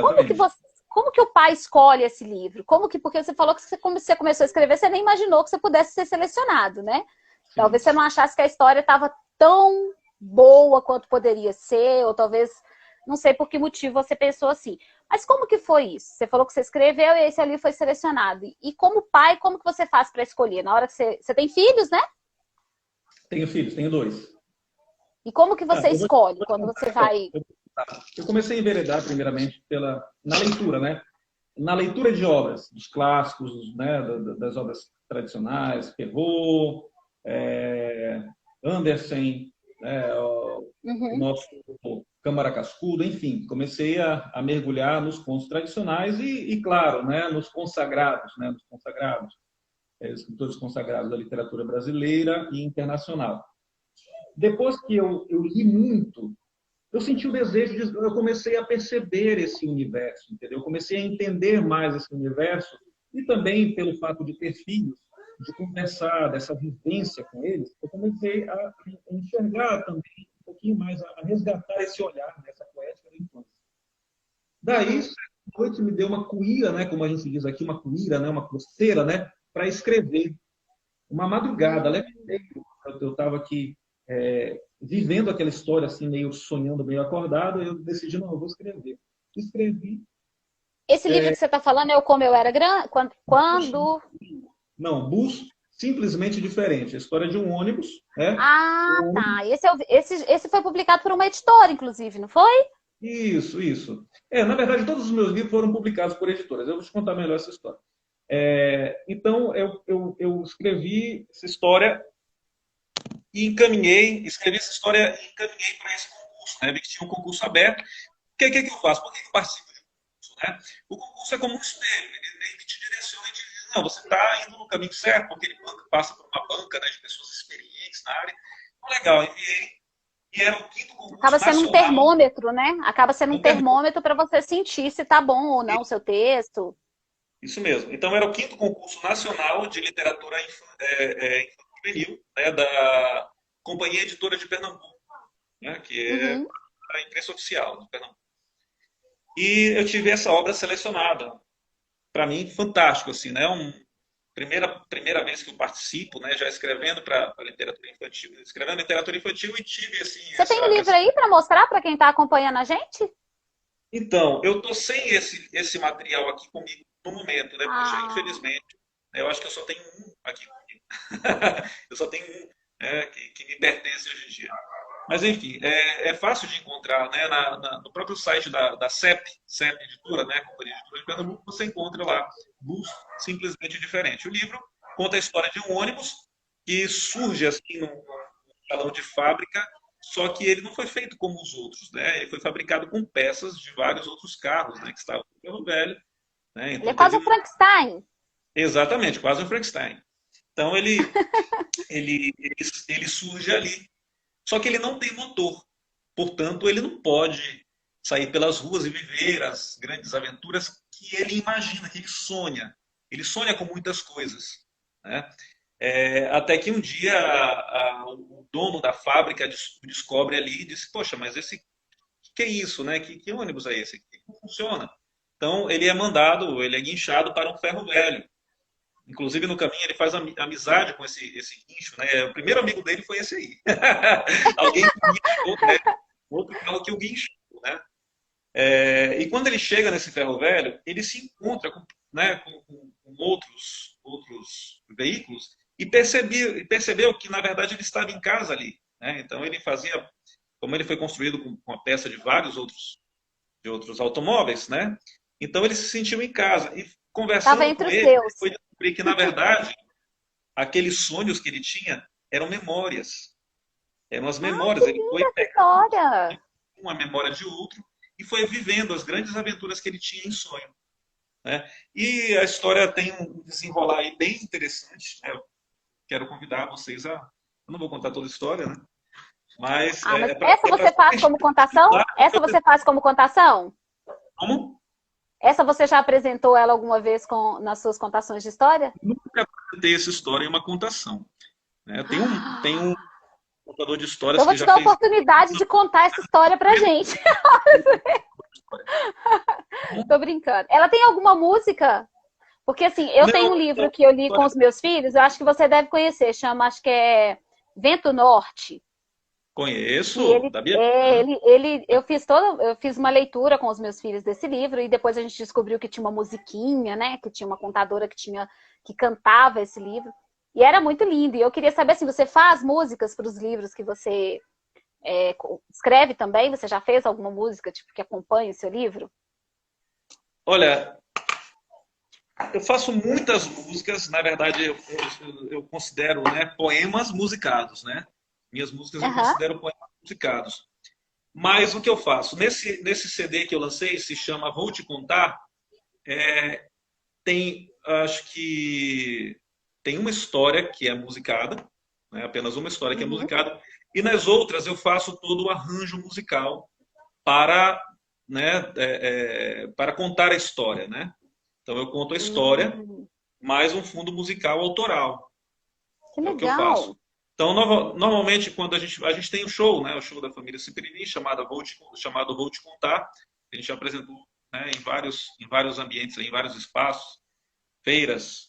Como que exatamente. você, como que o pai escolhe esse livro? Como que, porque você falou que você começou a escrever, você nem imaginou que você pudesse ser selecionado, né? Sim. Talvez você não achasse que a história estava tão boa quanto poderia ser, ou talvez, não sei por que motivo você pensou assim. Mas como que foi isso? Você falou que você escreveu e esse ali foi selecionado. E como pai, como que você faz para escolher? Na hora que você tem filhos, né? Tenho filhos, tenho dois. E como que Ah, você escolhe vou te quando contar você a história. vai. Eu comecei a enveredar primeiramente na leitura, né? Na leitura de obras, dos clássicos, né? Das obras tradicionais, Perrault, é, Andersen, né? O Uhum, nosso Câmara Cascudo, enfim, comecei a mergulhar nos contos tradicionais claro, né? Nos consagrados, escritores consagrados da literatura brasileira e internacional. Depois que eu li muito, eu senti o desejo de, eu comecei a perceber esse universo, entendeu? Eu comecei a entender mais esse universo e também pelo fato de ter filhos, de conversar dessa vivência com eles, eu comecei a enxergar também um pouquinho mais, a resgatar esse olhar, né, essa poética da infância. Daí, uhum, certa noite me deu uma cuíra, né, como a gente diz aqui, uma cuíra, né, uma coceira, né, para escrever. Uma madrugada, levantei, uhum. eu estava aqui vivendo aquela história, assim, meio sonhando, meio acordado, eu decidi, não, eu vou escrever. Escrevi. Esse livro que você está falando é o Como Eu Era Grande? Quando... Não, bus simplesmente diferente. A história de um ônibus, né? Ah, Um ônibus, tá. Esse foi publicado por uma editora, inclusive, não foi? isso, isso. Na verdade, todos os meus livros foram publicados por editoras. Eu vou te contar melhor essa história. Então, eu escrevi essa história e escrevi essa história e encaminhei para esse concurso, né? Vi que tinha um concurso aberto. Que eu faço? Por que eu participo de um concurso, né? O concurso é como um espelho, ele te direciona e te diz, não, você está indo no caminho certo, porque ele passa por uma banca, né, de pessoas experientes na área. Então, legal, enviei. E era o quinto Acaba concurso sendo um nacional. termômetro, né? Acaba sendo um Então, termômetro para você sentir se tá bom ou não o seu texto. isso mesmo. Então, era o quinto concurso nacional de literatura infantil-juvenil, né, da Companhia Editora de Pernambuco, né, que é Uhum. a imprensa oficial de Pernambuco. E eu tive essa obra selecionada. Para mim, fantástico, assim, né? Primeira vez que eu participo, né? Já escrevendo para literatura infantil, escrevendo literatura infantil e tive, assim, Você tem o livro aí para mostrar para quem está acompanhando a gente? Então, eu tô sem esse material aqui comigo no momento, né? Poxa, Ah, infelizmente, eu acho que eu só tenho um aqui comigo. Eu só tenho um, né, que me pertence hoje em dia. Mas, enfim, é fácil de encontrar, né? No próprio site da CEP Editora, né? Companhia Editora de Pernambuco, você encontra lá Blues Simplesmente Diferente. O livro conta a história de um ônibus que surge assim num salão de fábrica, só que ele não foi feito como os outros, né? Ele foi fabricado com peças de vários outros carros, né? Que estavam no ferro velho, né? Ele é Então quase teve um Frankenstein. exatamente, quase um Frankenstein. Então ele surge ali. Só que ele não tem motor. Portanto, ele não pode sair pelas ruas e viver as grandes aventuras que ele imagina, que ele sonha. Ele sonha com muitas coisas, né? Até que um dia o dono da fábrica descobre ali e diz: Poxa, mas esse que é isso, né? Que ônibus é esse aqui? Não funciona. Então ele é mandado, ele é guinchado para um ferro velho. Inclusive, no caminho, ele faz amizade com esse guincho, né? O primeiro amigo dele foi esse aí. Alguém que guinchou, né? Outro carro que o guinchou, né? E quando ele chega nesse ferro velho, ele se encontra com, né, com outros veículos e percebeu que, na verdade, ele estava em casa ali, né? Então, ele fazia, como ele foi construído com a peça de outros automóveis, né? Então, ele se sentiu em casa. E Estava conversando com entre os ele, seus. foi descobrir que, na verdade, aqueles sonhos que ele tinha eram memórias. Eram as Ai, memórias. que Ele foi linda essa pegando história! uma memória de outro e foi vivendo as grandes aventuras que ele tinha em sonho, né? E a história tem um desenrolar aí bem interessante, né? Eu quero convidar vocês a... Eu não vou contar toda a história, né? Mas Ah, mas é para essa você faz como contação? Essa você faz como contação? como Essa você já apresentou ela alguma vez nas suas contações de história? nunca apresentei essa história em uma contação, né? Tem um contador de histórias Então eu vou que te já dar a fez oportunidade de contar essa história pra gente. Tô brincando. Ela tem alguma música? Porque assim, eu tenho não, um livro que eu li com os meus filhos, eu acho que você deve conhecer, chama, acho que é Vento Norte. E conheço da Bia. eu fiz uma leitura com os meus filhos desse livro e depois a gente descobriu que tinha uma musiquinha, né? Que tinha uma contadora que cantava esse livro e era muito lindo. E eu queria saber se você faz músicas para os livros que você escreve também. Você já fez alguma música tipo que acompanha o seu livro? Olha, eu faço muitas músicas, na verdade eu considero, né, poemas musicados, né? Minhas músicas eu Aham. considero poemas musicados. Mas o que eu faço? Nesse CD que eu lancei, se chama Vou Te Contar, acho que tem uma história que é musicada, né, apenas uma história que é Uhum. musicada, e nas outras eu faço todo o arranjo musical para, né, para contar a história, né? Então eu conto a história, Hum, mais um fundo musical autoral. que É o que eu faço. legal. Então, normalmente, quando a gente tem um show, né, o show da família Cipriani, chamado Vou Te Contar, a gente já apresentou, né, em vários ambientes, em vários espaços, feiras,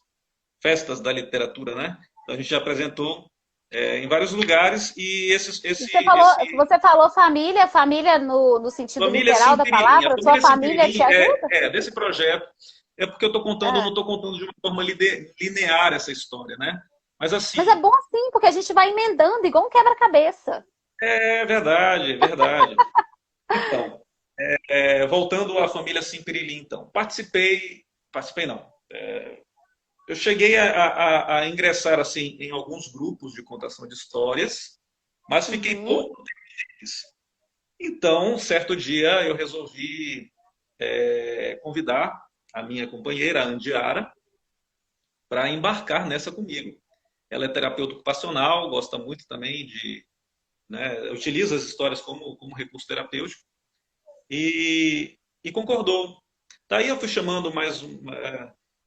festas da literatura, né? Então, a gente já apresentou em vários lugares e E esse você falou família, família no sentido família literal da Cipriani, a palavra? Sua família família te Cipriani ajuda? desse projeto. É porque eu não Ah. estou contando de uma forma linear essa história, né? Mas Mas é assim, bom assim, porque a gente vai emendando igual um quebra-cabeça. é verdade, é verdade. Então, voltando à família Simpirili, então, participei não. Eu cheguei a ingressar assim em alguns grupos de contação de histórias, mas fiquei Uhum. pouco tempo neles. Então, certo dia eu resolvi convidar a minha companheira, a Andiara, para embarcar nessa comigo. Ela é terapeuta ocupacional, gosta muito também né, utiliza as histórias como recurso terapêutico e concordou. Daí eu fui chamando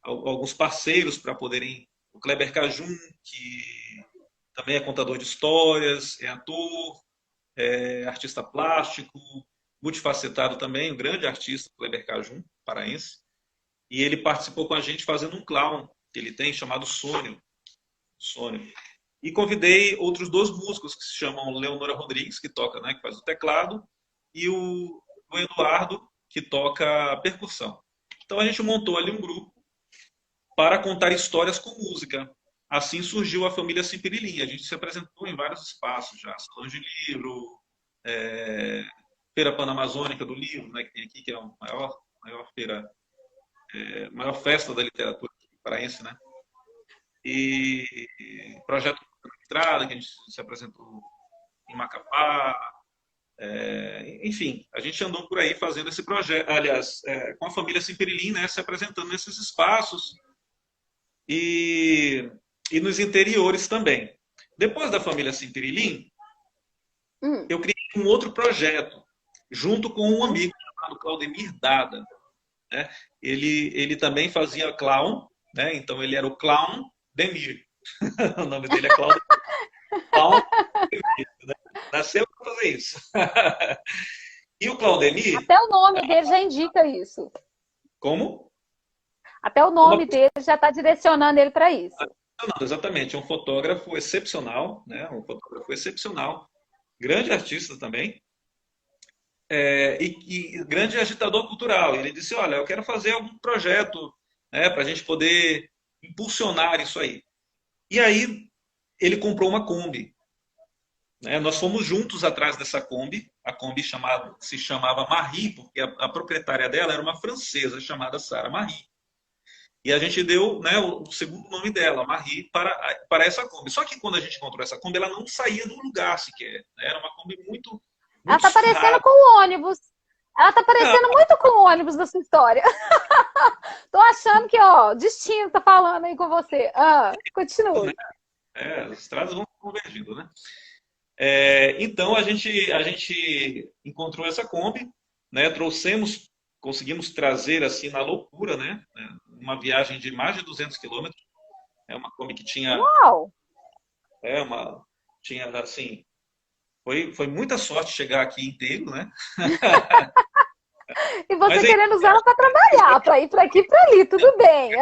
alguns parceiros para poderem. O Kleber Cajun, que também é contador de histórias, é ator, é artista plástico, multifacetado também, um grande artista, Kleber Cajun, paraense. E ele participou com a gente fazendo um clown que ele tem chamado Sônio. Sônio. E convidei outros dois músicos que se chamam Leonora Rodrigues, que toca, né, que faz o teclado, e o Eduardo, que toca percussão. Então a gente montou ali um grupo para contar histórias com música. Assim surgiu a família Simpirilinha. A gente se apresentou em vários espaços já, salão de livro, Feira Panamazônica do Livro, né, que tem aqui, que é a maior feira, maior festa da literatura paraense, né? E projeto Entrada, que a gente se apresentou em Macapá. Enfim, a gente andou por aí fazendo esse projeto, aliás, com a família Simperilim, né, se apresentando nesses espaços e nos interiores também. Depois da família Simperilim, eu criei um outro projeto, junto com um amigo chamado Claudemir Dada. Né? Ele também fazia clown, né? Então ele era o Clown Demir. O nome dele é Clown Demir, né? Nasceu para fazer isso. E o Claudemir... Até o nome dele já indica isso. Como? Até o nome dele já está direcionando ele para isso. Exatamente, é um fotógrafo excepcional, né? Um fotógrafo excepcional, grande artista também, e grande agitador cultural. Ele disse, olha, eu quero fazer algum projeto, né, para a gente poder impulsionar isso aí. E aí ele comprou uma Kombi. Né? Nós fomos juntos atrás dessa Kombi. A Kombi se chamava Marie, porque a proprietária dela era uma francesa chamada Sarah Marie. E a gente deu, né, o segundo nome dela, Marie, para essa Kombi. Só que quando a gente encontrou essa Kombi, ela não saía do lugar sequer. Né? Era uma Kombi muito ela tá parecendo com o ônibus. Ela tá parecendo muito com o ônibus da sua história. Tô achando que, ó, destino tá falando aí com você. Continua. As estradas vão convergindo, né? Então a gente encontrou essa Kombi, né? Conseguimos trazer assim na loucura, né? Uma viagem de mais de 200 quilômetros. É uma Kombi que tinha... Uau! Tinha assim... Foi muita sorte chegar aqui inteiro, né? E você querendo usar ela para trabalhar, para ir para aqui e para ali, tudo bem.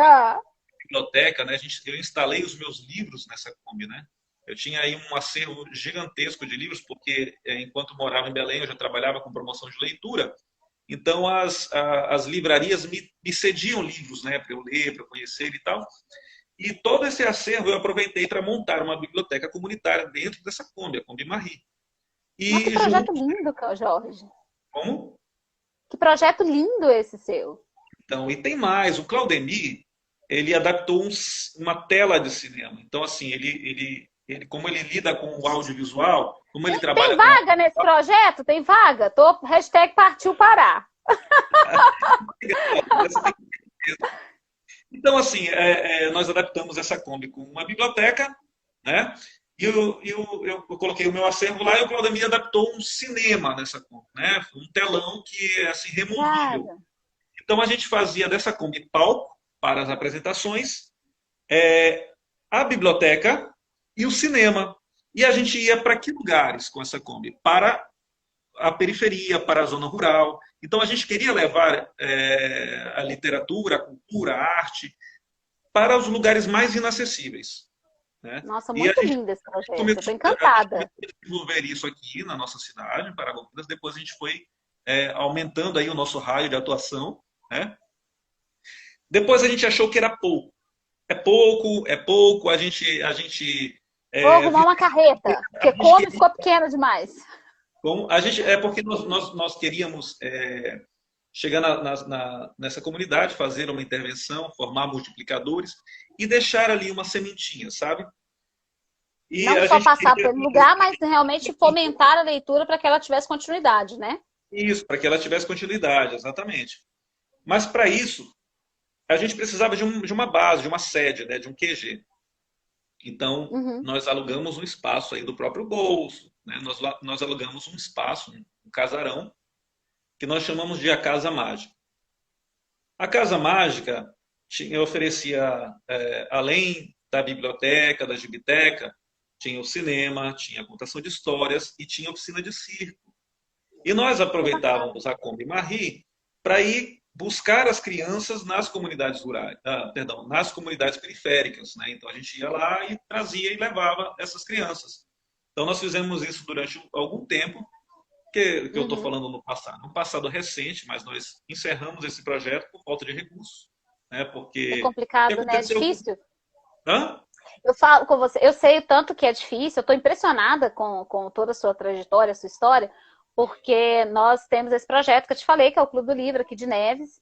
Biblioteca, né? Eu instalei os meus livros nessa Kombi, né? Eu tinha aí um acervo gigantesco de livros, porque enquanto morava em Belém, eu já trabalhava com promoção de leitura. Então, as livrarias me cediam livros, né? Para eu ler, para eu conhecer e tal. E todo esse acervo eu aproveitei para montar uma biblioteca comunitária dentro dessa Kombi, a Kombi Marie. Mas que projeto lindo, Jorge. Como? Que projeto lindo esse seu. Então, e tem mais. O Claudemir, ele adaptou uma tela de cinema. Então, assim, ele como ele lida com o audiovisual, como ele trabalha... Tem vaga nesse projeto? Tem vaga? Hashtag partiu Pará. Então, assim, nós adaptamos essa Kombi com uma biblioteca, né? E eu coloquei o meu acervo lá e o Claudemir adaptou um cinema nessa Kombi, né? Um telão que é assim, removível. Então a gente fazia dessa Kombi palco para as apresentações, a biblioteca e o cinema. E a gente ia para que lugares com essa Kombi? Para a periferia, para a zona rural. Então a gente queria levar a literatura, a cultura, a arte para os lugares mais inacessíveis. Né? Nossa, muito lindo esse projeto, eu estou encantada. A gente começou a desenvolver isso aqui na nossa cidade, em Paragominas. Depois a gente foi aumentando aí o nosso raio de atuação. Né? Depois a gente achou que era pouco. É pouco, a gente vou arrumar uma carreta, porque Kombi ficou pequena demais. Porque nós queríamos chegar nessa comunidade, fazer uma intervenção, formar multiplicadores e deixar ali uma sementinha, sabe? E não só passar pelo lugar, mas realmente fomentar a leitura para que ela tivesse continuidade, né? Isso, para que ela tivesse continuidade, exatamente. Mas para isso, a gente precisava de uma base, de uma sede, né, de um QG. Então, nós alugamos um espaço aí do próprio bolso, né? Nós alugamos um espaço, um casarão, que nós chamamos de A Casa Mágica. A Casa Mágica oferecia, além da biblioteca, da gibiteca, tinha o cinema, tinha a contação de histórias e tinha a oficina de circo. E nós aproveitávamos a Kombi Marie para ir buscar as crianças nas comunidades rurais, nas comunidades periféricas. Né? Então a gente ia lá e trazia e levava essas crianças. Então nós fizemos isso durante algum tempo, que eu estou falando no passado recente, mas nós encerramos esse projeto por falta de recursos. Né? Porque é complicado, né? É difícil. Eu falo com você, eu sei o tanto que é difícil, eu estou impressionada com toda a sua trajetória, a sua história, porque nós temos esse projeto que eu te falei, que é o Clube do Livro aqui de Neves,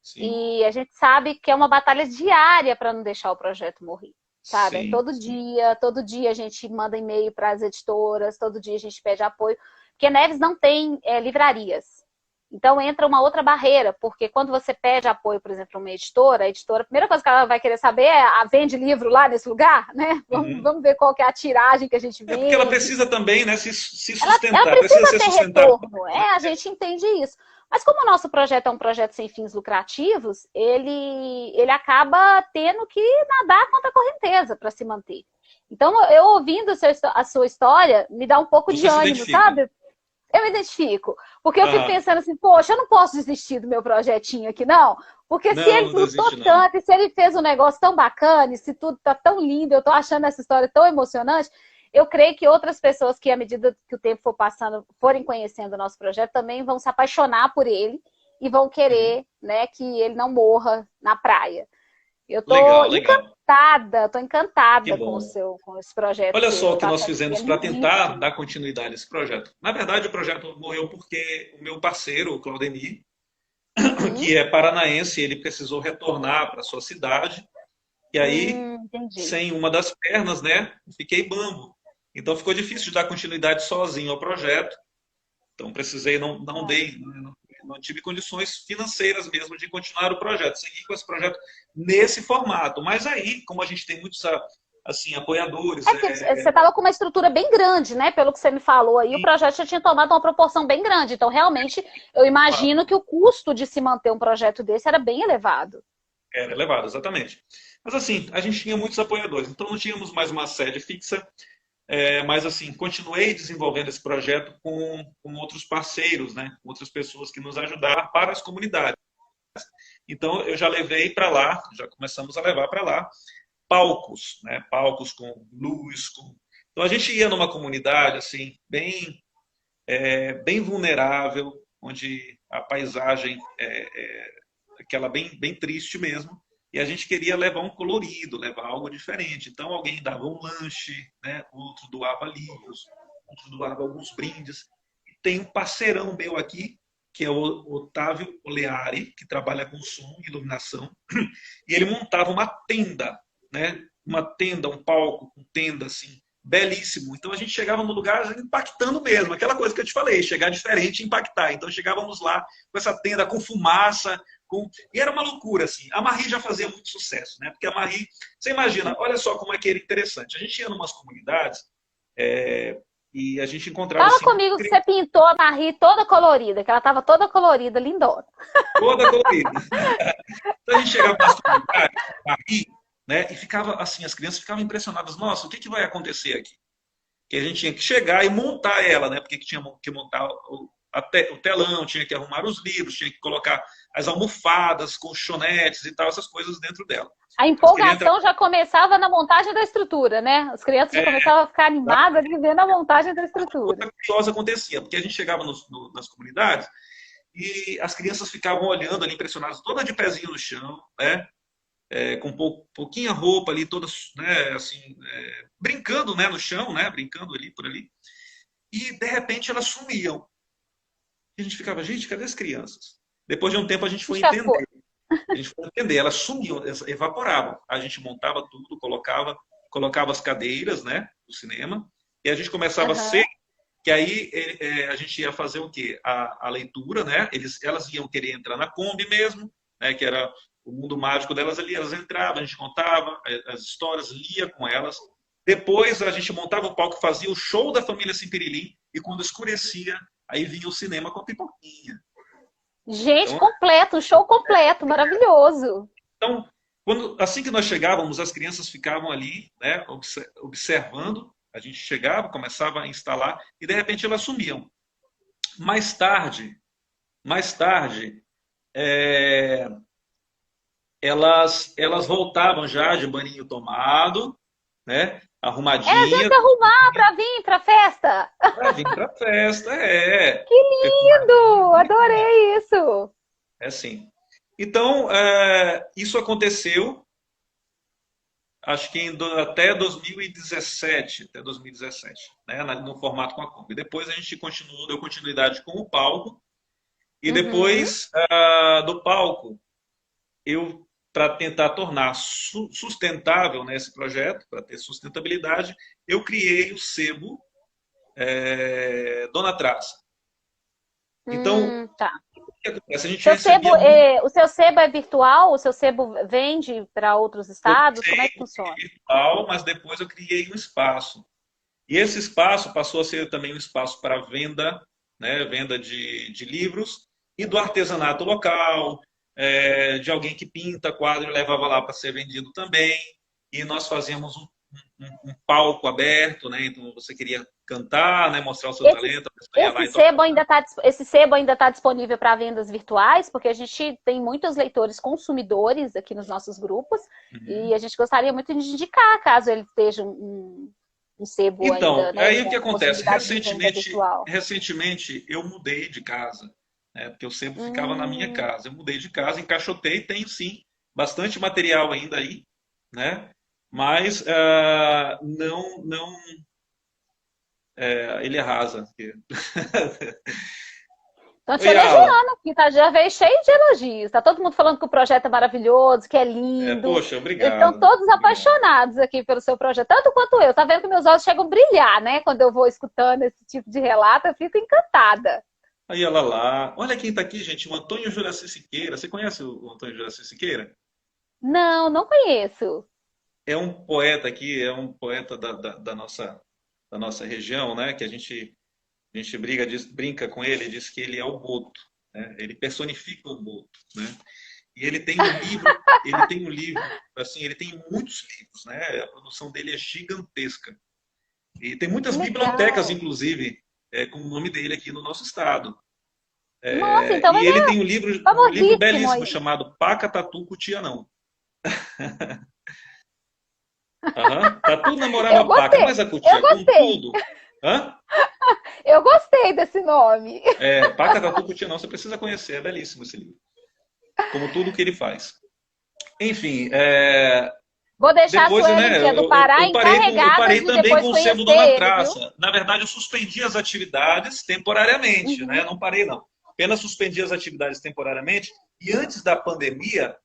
Sim, e a gente sabe que é uma batalha diária para não deixar o projeto morrer, sabe? É sim, sim. todo dia a gente manda e-mail para as editoras, todo dia a gente pede apoio, porque Neves não tem livrarias. Então entra uma outra barreira, porque quando você pede apoio, por exemplo, a uma editora, a editora, a primeira coisa que ela vai querer saber é vende livro lá nesse lugar, né? Uhum. Vamos ver qual que é a tiragem que a gente É porque ela vende. precisa também, né, se Ela sustentar, precisa precisa ser ter sustentável. retorno, a gente entende isso. Mas como o nosso projeto é um projeto sem fins lucrativos, ele acaba tendo que nadar contra a correnteza para se manter. Então, eu ouvindo a sua história, me dá um pouco de Você se ânimo, identifica. sabe? Eu me identifico. Porque eu fico Aham. pensando assim, poxa, eu não posso desistir do meu projetinho aqui, não. Porque se Não, ele não lutou desiste, não. tanto, e se ele fez um negócio tão bacana, e se tudo tá tão lindo, eu tô achando essa história tão emocionante, eu creio que outras pessoas que, à medida que o tempo for passando, forem conhecendo o nosso projeto, também vão se apaixonar por ele e vão Uhum. querer, né, que ele não morra na praia. Eu Legal, legal. tô Que encantada bom. com esse projeto Olha seu. só Eu o que tô nós achando que fizemos é para tentar lindíssimo. dar continuidade a esse projeto. Na verdade, o projeto morreu porque o meu parceiro, o Claudemir, Uhum. que é paranaense, ele precisou retornar para sua cidade. E aí, Entendi. sem uma das pernas, né, fiquei bambo. Então ficou difícil de dar continuidade sozinho ao projeto. Então precisei, não É. dei, não tive condições financeiras mesmo de continuar o projeto, seguir com esse projeto nesse formato. Mas aí, como a gente tem muitos assim apoiadores, É porque você estava com uma estrutura bem grande, né? Pelo que você me falou aí, o projeto já tinha tomado uma proporção bem grande. Então, realmente, eu imagino que o custo de se manter um projeto desse era bem elevado. era elevado, exatamente. Mas assim, a gente tinha muitos apoiadores, então não tínhamos mais uma sede fixa. Mas assim, continuei desenvolvendo esse projeto com outros parceiros, né? Outras pessoas que nos ajudaram para as comunidades. Então eu já levei para lá, já começamos a levar para lá palcos, né? Palcos com luz, com... Então a gente ia numa comunidade assim bem vulnerável, onde a paisagem é aquela bem triste mesmo. E a gente queria levar um colorido, levar algo diferente. Então alguém dava um lanche, né? Outro doava livros, outro doava alguns brindes. E tem um parceirão meu aqui, que é o Otávio Oleari, que trabalha com som e iluminação. E ele montava uma tenda, né? Uma tenda, um palco com tenda assim, belíssimo. Então a gente chegava no lugar impactando mesmo, aquela coisa que eu te falei, chegar diferente e impactar. Então chegávamos lá com essa tenda com fumaça, e era uma loucura assim. A Marie já fazia muito sucesso, né? Porque a Marie, você imagina, olha só como é que era interessante. A gente ia em umas comunidades é, e a gente encontrava Fala assim comigo que você pintou a Marie toda colorida, que ela estava toda colorida, lindona. toda colorida. Então a gente chegava nas comunidades, Marie, né? E ficava assim, as crianças ficavam impressionadas. Nossa, o que vai acontecer aqui? Que a gente tinha que chegar e montar ela, né? Porque tinha que montar o telão, tinha que arrumar os livros, tinha que colocar as almofadas, colchonetes e tal, essas coisas dentro dela. A Elas queriam entrar. empolgação já começava na montagem da estrutura, né? As crianças já começavam a ficar animadas ali vendo a montagem da estrutura. Coisa curiosa acontecia, porque a gente chegava nas comunidades e as crianças ficavam olhando ali, impressionadas, toda de pezinho no chão, né? Com pouquinha roupa ali, todas, né, assim, brincando, né, no chão, né, brincando ali por ali. E de repente elas sumiam. E a gente ficava, gente, cadê as crianças? Depois de um tempo a gente foi Já foi. entender. A gente foi entender, elas sumiam, elas evaporavam. A gente montava tudo, colocava as cadeiras, né, do cinema, e a gente começava a ser, Uhum. que aí a gente ia fazer o quê? A leitura, né? Elas iam querer entrar na Kombi mesmo, né, que era o mundo mágico delas ali, elas entravam, a gente contava as histórias, lia com elas. Depois a gente montava o palco, fazia o show da família Simpirilim, e quando escurecia, aí vinha o cinema com a pipoquinha. Gente, Então, completo, um show completo, maravilhoso. Então, assim que nós chegávamos, as crianças ficavam ali, né, observando. A gente chegava, começava a instalar e de repente elas sumiam. Mais tarde, mais tarde, é, elas voltavam já de banho tomado, né, É a gente arrumadinha, se arrumar para vir para a festa. para vir para a festa. Que lindo! Adorei isso. É assim. Então, isso aconteceu. acho que até 2017, né, no formato com a Kombi. Depois a gente continuou, deu continuidade com o palco, e Uhum. depois do palco, eu, para tentar tornar sustentável, né, esse projeto, para ter sustentabilidade, eu criei o sebo Dona Traça. Então, Tá. o que acontece? A gente recebia O seu sebo é virtual? O seu sebo vende para outros estados? Como é que funciona? virtual, mas depois eu criei um espaço. E esse espaço passou a ser também um espaço para venda, né, venda de livros e do artesanato local, de alguém que pinta quadro e levava lá para ser vendido também. E nós fazíamos um palco aberto, né? Então você queria cantar, né, mostrar o seu Esse, talento, a pessoa ia lá esse e tocava. sebo ainda tá disponível para vendas virtuais, porque a gente tem muitos leitores consumidores aqui nos nossos grupos e Uhum. a gente gostaria muito de indicar, caso ele esteja um sebo ainda, Então, né, aí o que com acontece? possibilidade de venda virtual. Recentemente eu mudei de casa, né? Porque eu sempre ficava na minha Hum, casa. Eu mudei de casa, encaixotei, tenho sim bastante material ainda aí, né? Mas não ele arrasa. Estão te Oi, Ala. elogiando aqui, tá? Já veio cheio de elogios. Tá todo mundo falando que o projeto é maravilhoso, que é lindo. Poxa, Estão obrigado, todos obrigado. apaixonados aqui pelo seu projeto, tanto quanto eu. Tá vendo que meus olhos chegam a brilhar, né? Quando eu vou escutando esse tipo de relato, eu fico encantada. Aí ela lá. Olha quem está aqui, gente, o Antônio Juraci Siqueira. Você conhece o Antônio Juraci Siqueira? Não, não conheço. É um poeta aqui, é um poeta da nossa região, né? Que a gente brinca com ele, diz que ele é o Boto, né? Ele personifica o Boto, né? E ele tem um livro, assim, ele tem muitos livros, né? A produção dele é gigantesca. E tem Que muitas bibliotecas, legal. inclusive, com o nome dele aqui no nosso estado. Nossa, então E ele ele é tem um livro famosíssimo belíssimo aí. chamado Paca Tatu Cutianão. Aham. Tatu Eu namorava Paca, gostei, mas a eu Cutia com gostei, tudo. Hã? eu gostei desse nome. Paca Tatu Cutianão, você precisa conhecer, é belíssimo esse livro. Como tudo que ele faz. Enfim, Vou deixar a depois, Suelen, né, que é do Pará, eu encarregada parei de também depois com o sebo conhecer Dona ele, viu? Traça. Na verdade, eu suspendi as atividades temporariamente, né? Uhum. Não parei, não. Apenas suspendi as atividades temporariamente. E antes da pandemia,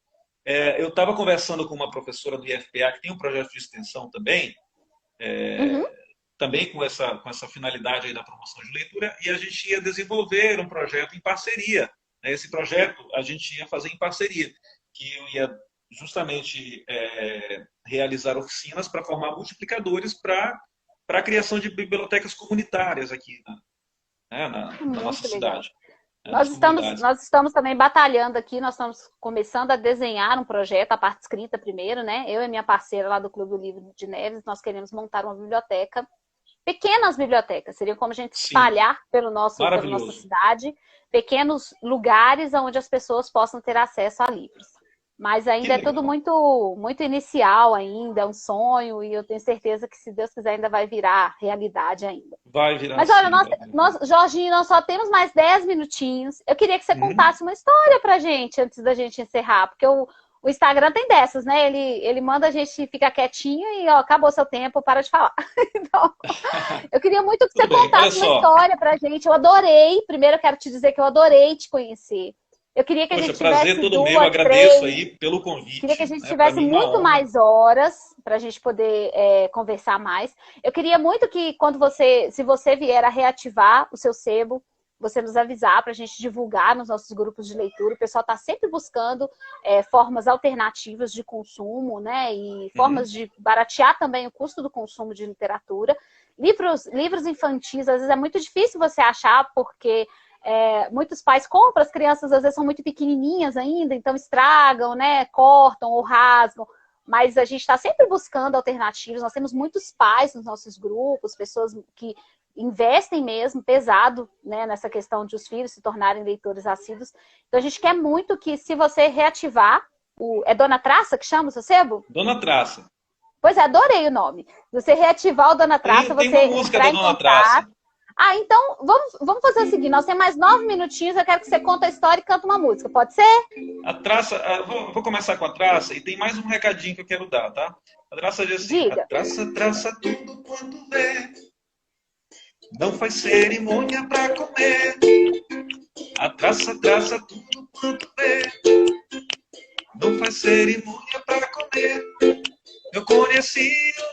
eu estava conversando com uma professora do IFPA, que tem um projeto de extensão também, Uhum. também com essa finalidade aí da promoção de leitura, e a gente ia desenvolver um projeto em parceria. Né? Esse projeto a gente ia fazer em parceria, que eu ia justamente realizar oficinas para formar multiplicadores para a criação de bibliotecas comunitárias aqui na nossa Muito legal. cidade, né? Nas comunidades. Nós estamos também batalhando aqui, nós estamos começando a desenhar um projeto, a parte escrita primeiro, né? Eu e minha parceira lá do Clube do Livro de Neves, nós queremos montar uma biblioteca, pequenas bibliotecas, seria como a gente Sim, espalhar pela nossa maravilhoso. cidade, pequenos lugares onde as pessoas possam ter acesso a livros. Mas Que ainda é tudo legal. muito inicial ainda, é um sonho, e eu tenho certeza que, se Deus quiser, ainda vai virar realidade ainda. Vai virar Mas olha, sim, vai virar. Jorginho, nós só temos mais 10 minutinhos. Eu queria que você Uhum. contasse uma história pra gente antes da gente encerrar, porque o Instagram tem dessas, né? Ele manda a gente ficar quietinho e ó, acabou seu tempo, para de falar. Então, eu queria muito que você Tudo bem, olha contasse uma só. história pra gente. Eu adorei. Primeiro, eu quero te dizer que eu adorei te conhecer. Eu queria que a Poxa, gente prazer tivesse todo meu. 2, Agradeço 3, aí pelo queria que a convite, gente né? Para tivesse mim uma muito honra. mais horas para a gente poder conversar mais. Eu queria muito que se você vier a reativar o seu sebo, você nos avisar para a gente divulgar nos nossos grupos de leitura. O pessoal está sempre buscando formas alternativas de consumo, né? E formas Uhum. de baratear também o custo do consumo de literatura. Livros infantis, às vezes é muito difícil você achar, porque muitos pais compram, as crianças às vezes são muito pequenininhas ainda, então estragam, né, cortam ou rasgam, mas a gente está sempre buscando alternativas. Nós temos muitos pais nos nossos grupos, pessoas que investem mesmo pesado, né, nessa questão de os filhos se tornarem leitores assíduos. Então a gente quer muito que, se você reativar é Dona Traça que chama o seu sebo? Dona Traça. Pois é, adorei o nome. Se você reativar o Dona Traça, Tem uma você música entrar da em Dona Traça. contato. Ah, então vamos fazer o seguinte: nós temos mais 9 minutinhos. Eu quero que você conte a história e canta uma música. Pode ser? A traça, vou começar com a traça e tem mais um recadinho que eu quero dar, tá? A traça diz assim: a Diga. traça traça tudo quanto vê, não faz cerimônia pra comer. A traça traça tudo quanto vê, não faz cerimônia pra comer. Eu conheci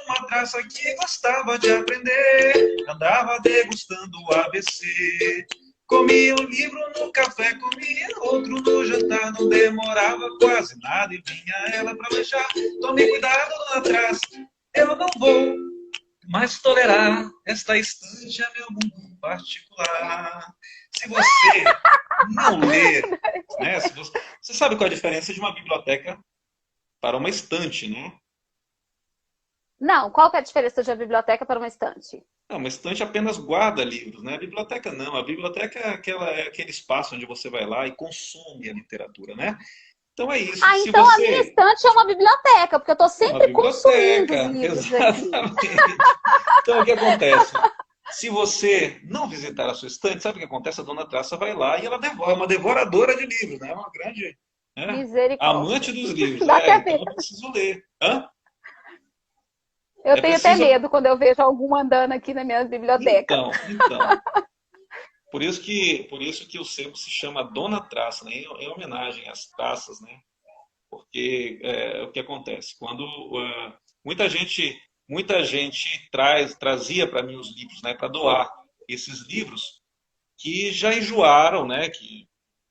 uma traça que gostava de aprender, andava degustando o ABC. Comia um livro no café, comia outro no jantar, não demorava quase nada e vinha ela pra deixar. Tome cuidado, dona traça, eu não vou mais tolerar, esta estante é meu mundo particular. Se você não ler, né, você sabe qual é a diferença de uma biblioteca para uma estante, né? Não, qual que é a diferença de uma biblioteca para uma estante? Não, uma estante apenas guarda livros, né? A biblioteca não. A biblioteca é aquele espaço onde você vai lá e consome a literatura, né? Então é isso. Ah, Se então a minha você... estante é uma biblioteca, porque eu estou Uma sempre consumindo os biblioteca, livros aqui. exatamente. Então o que acontece? Se você não visitar a sua estante, sabe o que acontece? A dona Traça vai lá e ela devora, é uma devoradora de livros, né? É uma grande, né? Amante Misericórdia. dos livros. Dá até Então eu medo. preciso ler. Hã? Eu É tenho até preciso. medo quando eu vejo algum andando aqui na minha biblioteca. Então. Por isso que o sebo se chama Dona Traça, né? Em homenagem às traças, né? Porque o que acontece? Quando muita gente trazia para mim os livros, né? Para doar esses livros que já enjoaram, né?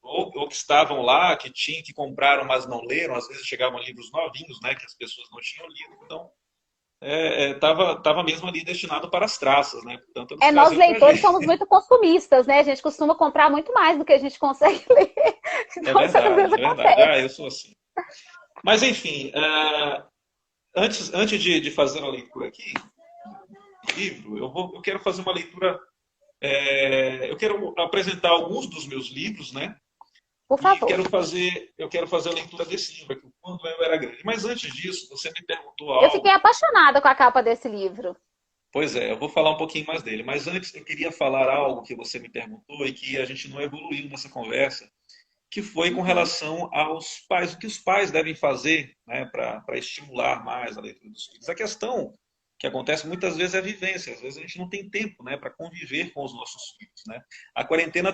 Ou que estavam lá, que compraram, mas não leram. Às vezes chegavam livros novinhos, né? Que as pessoas não tinham lido. Então, tava mesmo ali destinado para as traças, né? Portanto, eles Nós traziam para a leitores gente. somos muito consumistas, né? A gente costuma comprar muito mais do que a gente consegue ler. É Então, isso às vezes verdade, é verdade. acontece. Ah, eu sou assim. Mas, enfim, antes de fazer a leitura aqui do livro, eu quero fazer uma leitura. Eu quero apresentar alguns dos meus livros, né? Por E favor. eu quero fazer a leitura desse livro aqui, Quando Eu Era Grande. Mas antes disso, você me perguntou Eu fiquei algo. apaixonada com a capa desse livro. Pois é, eu vou falar um pouquinho mais dele. Mas antes, eu queria falar algo que você me perguntou e que a gente não evoluiu nessa conversa, que foi com Uhum. relação aos pais, o que os pais devem fazer, né, para estimular mais a leitura dos filhos. A questão que acontece muitas vezes é a vivência, às vezes a gente não tem tempo, né, para conviver com os nossos filhos, né? A quarentena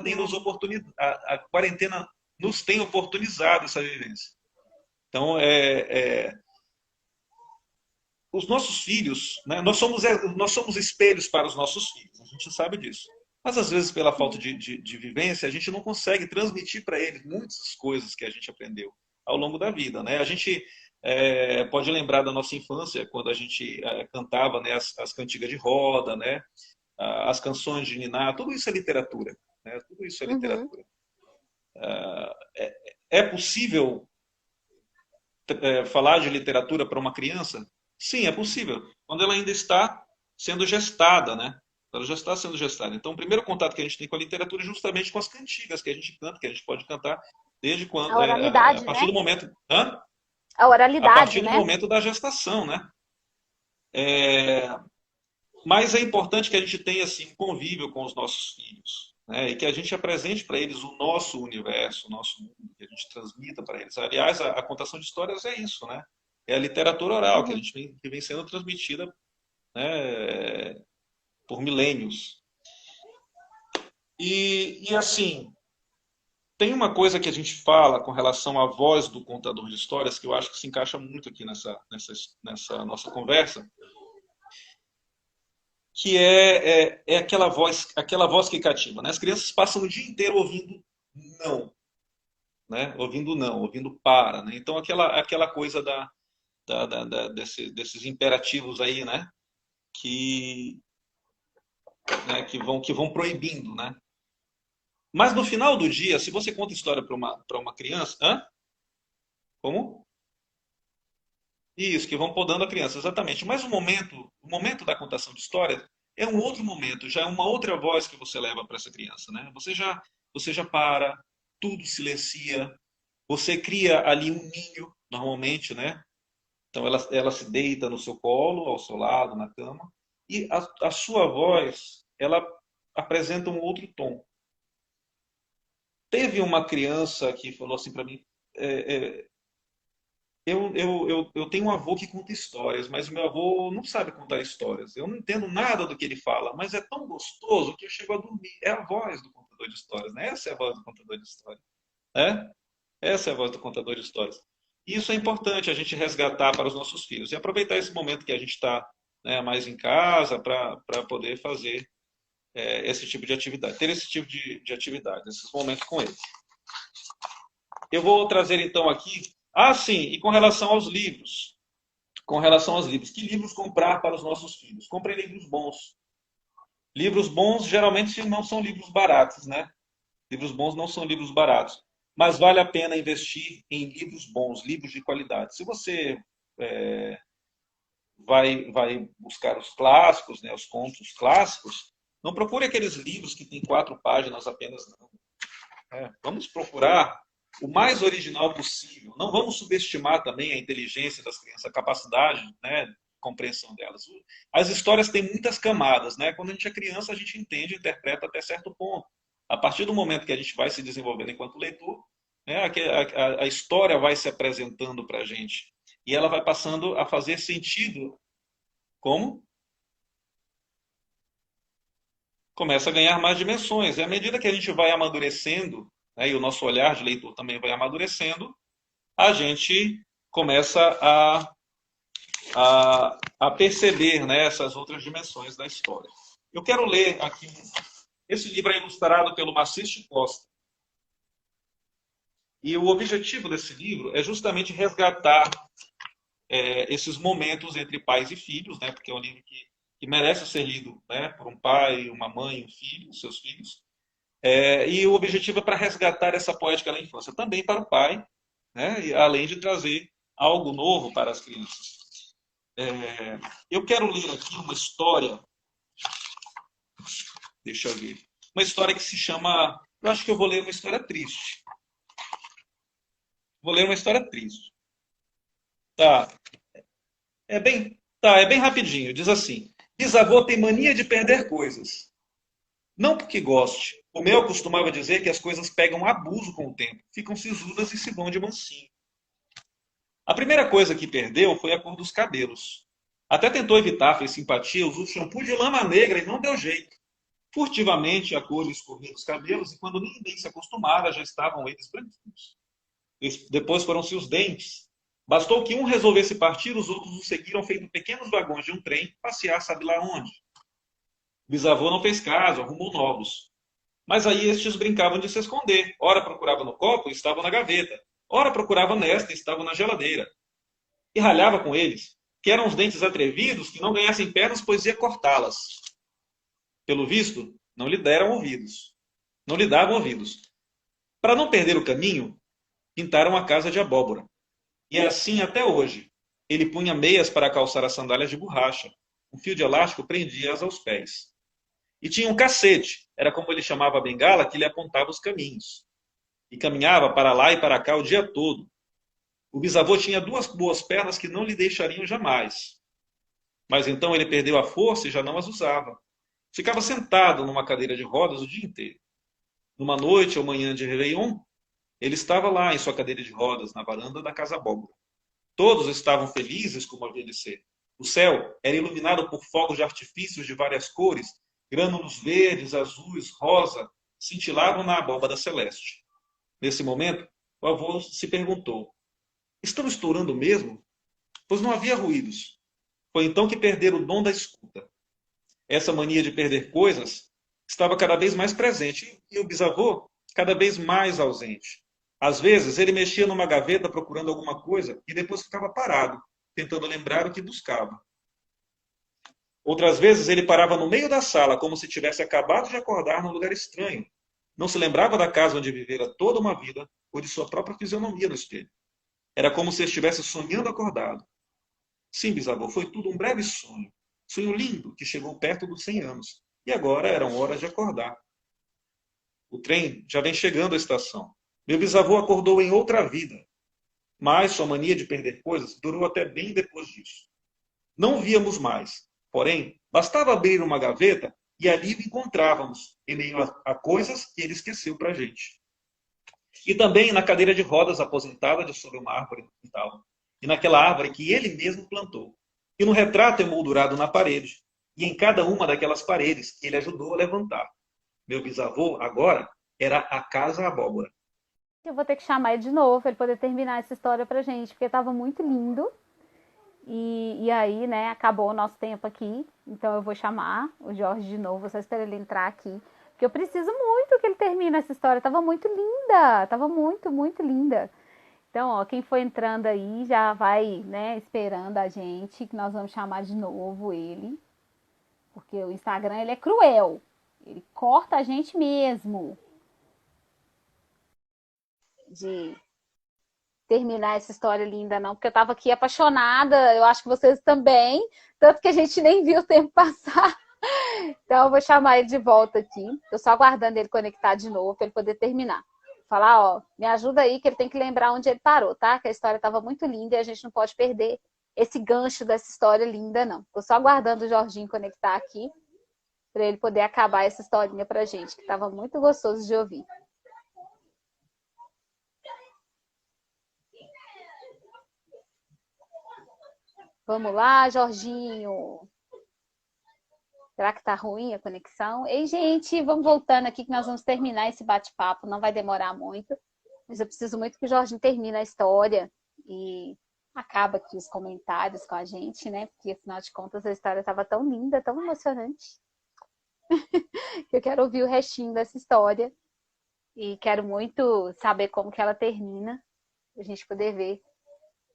a quarentena nos tem oportunizado essa vivência. Então, os nossos filhos, né, nós somos espelhos para os nossos filhos, a gente sabe disso. Mas às vezes, pela falta de vivência, a gente não consegue transmitir para eles muitas coisas que a gente aprendeu ao longo da vida, né? A gente pode lembrar da nossa infância, quando a gente cantava, né, as cantigas de roda, né, as canções de niná, tudo isso é literatura, né? Tudo isso é Uhum. literatura. É possível falar de literatura para uma criança? Sim, é possível. Quando ela ainda está sendo gestada, né? Ela já está sendo gestada. Então, o primeiro contato que a gente tem com a literatura é justamente com as cantigas que a gente canta, que a gente pode cantar desde quando, A a oralidade, partir né? do momento, hã? A A oralidade, partir do né? momento da gestação, né? Mas é importante que a gente tenha assim, um convívio com os nossos filhos, né? E que a gente apresente para eles o nosso universo, o nosso mundo, que a gente transmita para eles. Aliás, a contação de histórias é isso, né? É a literatura oral Uhum. que vem sendo transmitida, né, por milênios. E assim, tem uma coisa que a gente fala com relação à voz do contador de histórias que eu acho que se encaixa muito aqui nessa nossa conversa, que é aquela voz que cativa, né? As crianças passam o dia inteiro ouvindo não, né? Ouvindo não, ouvindo para, né? Então aquela coisa desses imperativos aí, que, que vão proibindo, né? Mas no final do dia, se você conta história para uma criança, hã? Como? Isso, que vão podando a criança, exatamente. Mas o momento da contação de história é um outro momento, já é uma outra voz que você leva para essa criança, né? Você já para, tudo silencia, você cria ali um ninho, normalmente, né? Então ela se deita no seu colo, ao seu lado, na cama, e a sua voz, ela apresenta um outro tom. Teve uma criança que falou assim para mim, é, é, eu tenho um avô que conta histórias, mas o meu avô não sabe contar histórias. Eu não entendo nada do que ele fala, mas é tão gostoso que eu chego a dormir. É a voz do contador de histórias, né? Essa é a voz do contador de histórias. Né? Essa é a voz do contador de histórias. E isso é importante a gente resgatar para os nossos filhos e aproveitar esse momento que a gente está, né, mais em casa para poder fazer esse tipo de atividade, ter esse tipo de atividade, esses momentos com eles. Eu vou trazer então aqui. Ah, sim, e com relação aos livros. Com relação aos livros. Que livros comprar para os nossos filhos? Comprem livros bons. Livros bons geralmente não são livros baratos, né? Livros bons não são livros baratos. Mas vale a pena investir em livros bons, livros de qualidade. Se você vai buscar os clássicos, né, os contos clássicos, não procure aqueles livros que têm 4 páginas apenas, não. Vamos procurar o mais original possível. Não vamos subestimar também a inteligência das crianças, a capacidade, né, de compreensão delas. As histórias têm muitas camadas, né? Quando a gente é criança, a gente entende, interpreta até certo ponto. A partir do momento que a gente vai se desenvolvendo enquanto leitor, né, a história vai se apresentando para a gente. E ela vai passando a fazer sentido. Como? Começa a ganhar mais dimensões. E à medida que a gente vai amadurecendo, né, e o nosso olhar de leitor também vai amadurecendo, a gente começa a perceber, né, essas outras dimensões da história. Eu quero ler aqui. Esse livro é ilustrado pelo Maciste Costa. E o objetivo desse livro é justamente resgatar esses momentos entre pais e filhos, né, porque é um livro que merece ser lido, né, por um pai, uma mãe, um filho, seus filhos. E o objetivo é para resgatar essa poética da infância, também para o pai, né, além de trazer algo novo para as crianças. Eu quero ler aqui uma história, deixa eu ver, uma história que se chama, eu acho que eu vou ler uma história triste. Vou ler uma história triste. Tá, é bem rapidinho, diz assim: bisavô tem mania de perder coisas. Não porque goste. O meu costumava dizer que as coisas pegam abuso com o tempo, ficam sisudas e se vão de mansinho. A primeira coisa que perdeu foi a cor dos cabelos. Até tentou evitar, fez simpatia, usou shampoo de lama negra e não deu jeito. Furtivamente a cor lhe escorria dos cabelos e quando ninguém se acostumara já estavam eles branquinhos. Depois foram-se os dentes. Bastou que um resolvesse partir, os outros o seguiram feito pequenos vagões de um trem, passear sabe lá onde. O bisavô não fez caso, arrumou novos. Mas aí estes brincavam de se esconder. Ora procuravam no copo e estavam na gaveta. Ora procuravam nesta e estavam na geladeira. E ralhava com eles, que eram os dentes atrevidos que não ganhassem pernas, pois ia cortá-las. Pelo visto, não lhe deram ouvidos. Não lhe davam ouvidos. Para não perder o caminho, pintaram a casa de abóbora. E assim até hoje. Ele punha meias para calçar as sandálias de borracha. Um fio de elástico prendia-as aos pés. E tinha um cacete, era como ele chamava a bengala, que lhe apontava os caminhos. E caminhava para lá e para cá o dia todo. O bisavô tinha 2 boas pernas que não lhe deixariam jamais. Mas então ele perdeu a força e já não as usava. Ficava sentado numa cadeira de rodas o dia inteiro. Numa noite ou manhã de Réveillon, ele estava lá em sua cadeira de rodas, na varanda da casa abóbora. Todos estavam felizes como havia de ser. O céu era iluminado por fogos de artifícios de várias cores, grânulos verdes, azuis, rosa, cintilavam na abóbada celeste. Nesse momento, o avô se perguntou: estão estourando mesmo? Pois não havia ruídos. Foi então que perderam o dom da escuta. Essa mania de perder coisas estava cada vez mais presente e o bisavô cada vez mais ausente. Às vezes, ele mexia numa gaveta procurando alguma coisa e depois ficava parado, tentando lembrar o que buscava. Outras vezes, ele parava no meio da sala, como se tivesse acabado de acordar num lugar estranho. Não se lembrava da casa onde vivera toda uma vida ou de sua própria fisionomia no espelho. Era como se estivesse sonhando acordado. Sim, bisavô, foi tudo um breve sonho. Sonho lindo que chegou perto dos 100 anos. E agora eram horas de acordar. O trem já vem chegando à estação. Meu bisavô acordou em outra vida. Mas sua mania de perder coisas durou até bem depois disso. Não víamos mais. Porém, bastava abrir uma gaveta e ali o encontrávamos, em meio a coisas que ele esqueceu para a gente. E também na cadeira de rodas aposentada de sobre uma árvore no quintal. e naquela árvore que ele mesmo plantou. E no retrato emoldurado na parede, e em cada uma daquelas paredes que ele ajudou a levantar. Meu bisavô, agora, era a Casa Abóbora. Eu vou ter que chamar ele de novo para ele poder terminar essa história pra gente, porque estava muito lindo. E aí, né, acabou o nosso tempo aqui. Então eu vou chamar o Jorge de novo, só espero ele entrar aqui. Porque eu preciso muito que ele termine essa história. Tava muito linda, tava muito, muito linda. Então, ó, quem for entrando aí já vai, né, esperando a gente, que nós vamos chamar de novo ele. Porque o Instagram, ele é cruel. Ele corta a gente mesmo. De terminar essa história linda, não, porque eu tava aqui apaixonada, eu acho que vocês também, tanto que a gente nem viu o tempo passar. Então eu vou chamar ele de volta aqui. Tô só aguardando ele conectar de novo para ele poder terminar. Falar, ó, me ajuda aí que ele tem que lembrar onde ele parou, tá? Que a história tava muito linda e a gente não pode perder esse gancho dessa história linda, não. Tô só aguardando o Jorginho conectar aqui para ele poder acabar essa historinha pra gente, que tava muito gostoso de ouvir. Vamos lá, Jorginho. Será que tá ruim a conexão? Ei, gente, vamos voltando aqui que nós vamos terminar esse bate-papo. Não vai demorar muito. Mas eu preciso muito que o Jorginho termine a história e acaba aqui os comentários com a gente, né? Porque, afinal de contas, a história estava tão linda, tão emocionante. que eu quero ouvir o restinho dessa história. E quero muito saber como que ela termina. Pra gente poder ver,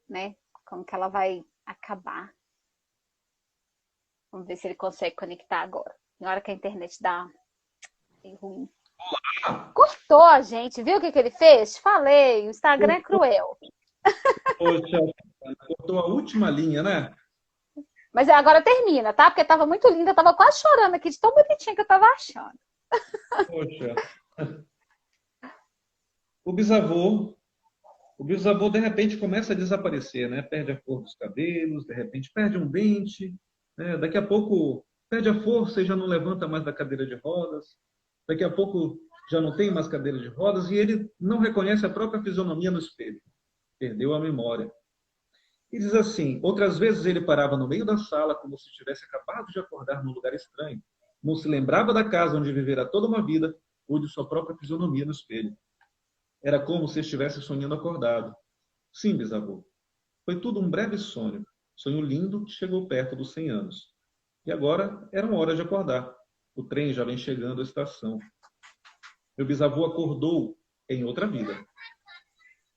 né? Como que ela vai acabar. Vamos ver se ele consegue conectar agora. Na hora que a internet dá ruim. Cortou a gente, viu o que ele fez? Falei, o Instagram é cruel. Poxa, cortou a última linha, né? Mas agora termina, tá? Porque tava muito linda, eu tava quase chorando aqui de tão bonitinha que eu tava achando. Poxa. O bisavô, de repente começa a desaparecer, né? Perde a cor dos cabelos, de repente perde um dente, né? Daqui a pouco perde a força e já não levanta mais da cadeira de rodas. Daqui a pouco já não tem mais cadeira de rodas e ele não reconhece a própria fisionomia no espelho. Perdeu a memória. E diz assim, outras vezes ele parava no meio da sala como se tivesse acabado de acordar num lugar estranho. Não se lembrava da casa onde vivera toda uma vida ou de sua própria fisionomia no espelho. Era como se estivesse sonhando acordado. Sim, bisavô. Foi tudo um breve sonho. Sonho lindo que chegou perto dos 100 anos. E agora era uma hora de acordar. O trem já vem chegando à estação. Meu bisavô acordou em outra vida.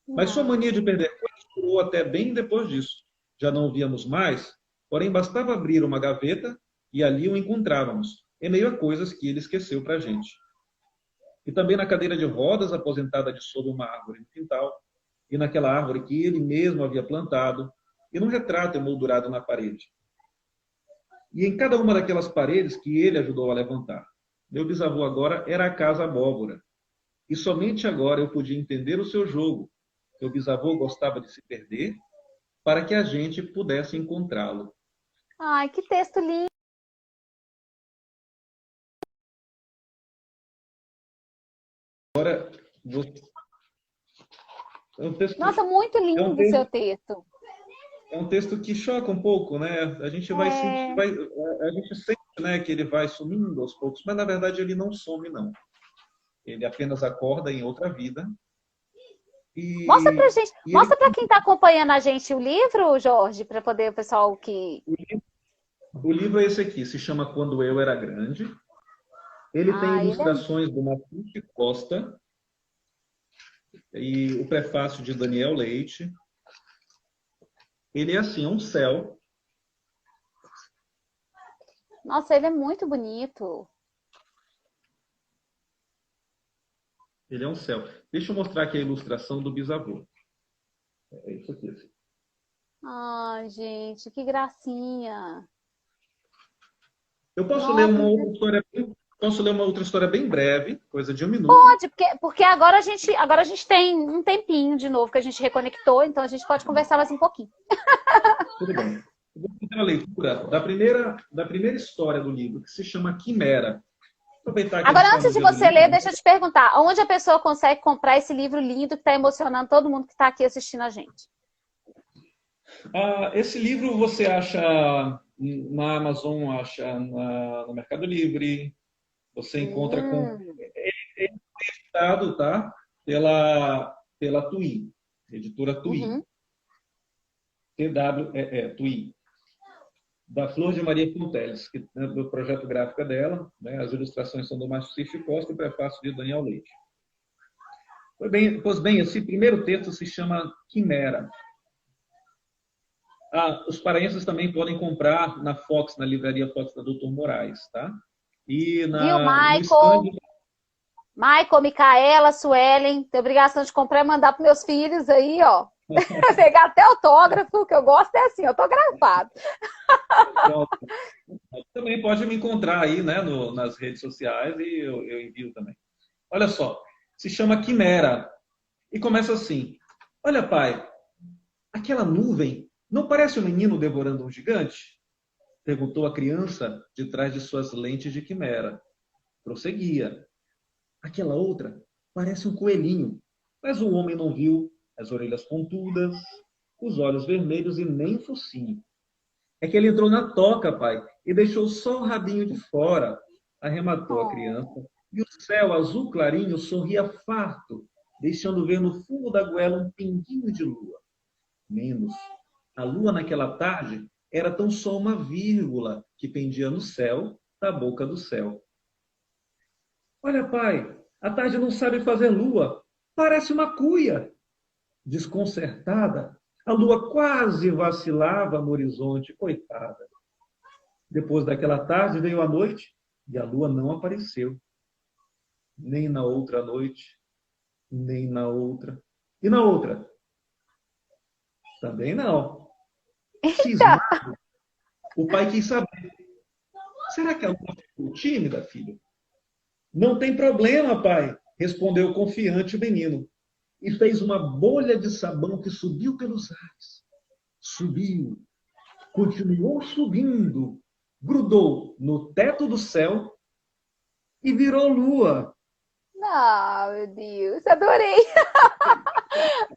Mas sua mania de perder coisas durou até bem depois disso. Já não o víamos mais, porém bastava abrir uma gaveta e ali o encontrávamos, em meio a coisas que ele esqueceu para a gente. E também na cadeira de rodas, aposentada de sob uma árvore no quintal, e naquela árvore que ele mesmo havia plantado, e num retrato emoldurado na parede. E em cada uma daquelas paredes que ele ajudou a levantar. Meu bisavô agora era a Casa Abóbora. E somente agora eu podia entender o seu jogo. Meu bisavô gostava de se perder para que a gente pudesse encontrá-lo. Ai, que texto lindo. Agora, é um texto, Nossa, muito lindo o seu texto. é um texto que choca um pouco, né? A gente vai sentir, a gente sente, né, que ele vai sumindo aos poucos, mas na verdade ele não some, não. Ele apenas acorda em outra vida. Mostra pra gente, mostra para quem está acompanhando a gente o livro, Jorge, para poder o pessoal que... O livro é esse aqui, se chama Quando Eu Era Grande. Ele tem ilustrações do Matute Costa e o prefácio de Daniel Leite. Ele é assim, é um céu. Nossa, ele é muito bonito. Ele é um céu. Deixa eu mostrar aqui a ilustração do bisavô. É isso aqui. Assim. Ai, gente, que gracinha. Eu posso ler uma outra história. Posso ler uma outra história bem breve, coisa de 1 minuto. Pode, porque agora a gente tem um tempinho de novo que a gente reconectou, então a gente pode conversar mais um pouquinho. Tudo bem. Eu vou fazer a leitura da primeira história do livro, que se chama Quimera. Agora, antes de você ler, deixa eu te perguntar, onde a pessoa consegue comprar esse livro lindo que está emocionando todo mundo que está aqui assistindo a gente? Esse livro você acha na Amazon, acha no Mercado Livre, você encontra com Hum, editado, tá? Pela TUI, editora TUI, uhum. TWEE, TUI, da Flor de Maria Fonteles, que do projeto gráfico é dela, né? As ilustrações são do Márcio Cif Costa e o prefácio de Daniel Leite. Pois bem, esse primeiro texto se chama Quimera. Os paraenses também podem comprar na Fox, na livraria Fox da Doutor Moraes, tá? E Viu, no stand. Michael, Micaela, Suelen, tem obrigação de comprar e mandar para meus filhos aí, ó. Pegar até autógrafo, que eu gosto é assim, autografado. Também pode me encontrar aí, né, nas redes sociais e eu envio também. Olha só, se chama Quimera e começa assim: Olha, pai, aquela nuvem não parece um menino devorando um gigante? Perguntou a criança de trás de suas lentes de quimera. Prosseguia. Aquela outra parece um coelhinho, mas o homem não viu as orelhas pontudas, os olhos vermelhos e nem focinho. É que ele entrou na toca, pai, e deixou só o rabinho de fora, arrematou a criança, Oh, e o céu azul clarinho sorria farto, deixando ver no fundo da goela um pinguinho de lua. Menos. A lua naquela tarde era tão só uma vírgula que pendia no céu, da boca do céu. Olha, pai, a tarde não sabe fazer lua, parece uma cuia. Desconcertada, a lua quase vacilava no horizonte, coitada. Depois daquela tarde veio a noite e a lua não apareceu. Nem na outra noite, nem na outra. E na outra? Também não. Cismado, o pai quis saber. Será que a lua ficou tímida, filho? Não tem problema, pai, respondeu confiante o menino. E fez uma bolha de sabão que subiu pelos ares. Subiu, continuou subindo, grudou no teto do céu e virou lua. não, meu Deus, adorei.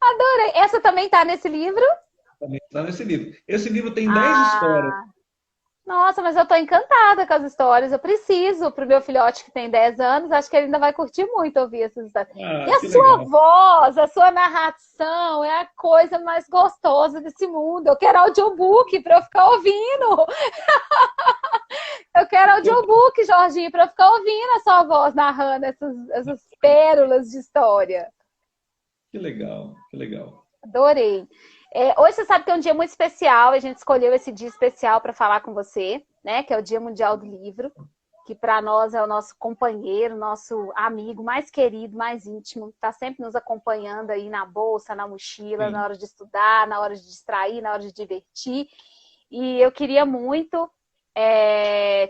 Adorei. Essa também tá nesse livro? Também está nesse livro. Esse livro tem 10 histórias. Ah, nossa, mas eu tô encantada com as histórias. Eu preciso pro meu filhote que tem 10 anos, acho que ele ainda vai curtir muito ouvir essas histórias. E a Que sua legal. voz, a sua narração é a coisa mais gostosa desse mundo. Eu quero audiobook para eu ficar ouvindo. Eu quero audiobook, Jorginho, para eu ficar ouvindo a sua voz narrando essas pérolas de história. Que legal, que legal. Adorei. Hoje você sabe que é um dia muito especial, a gente escolheu esse dia especial para falar com você, né? Que é o Dia Mundial do Livro, que para nós é o nosso companheiro, nosso amigo mais querido, mais íntimo, está sempre nos acompanhando aí na bolsa, na mochila, na Sim. hora de estudar, na hora de distrair, na hora de divertir. E eu queria muito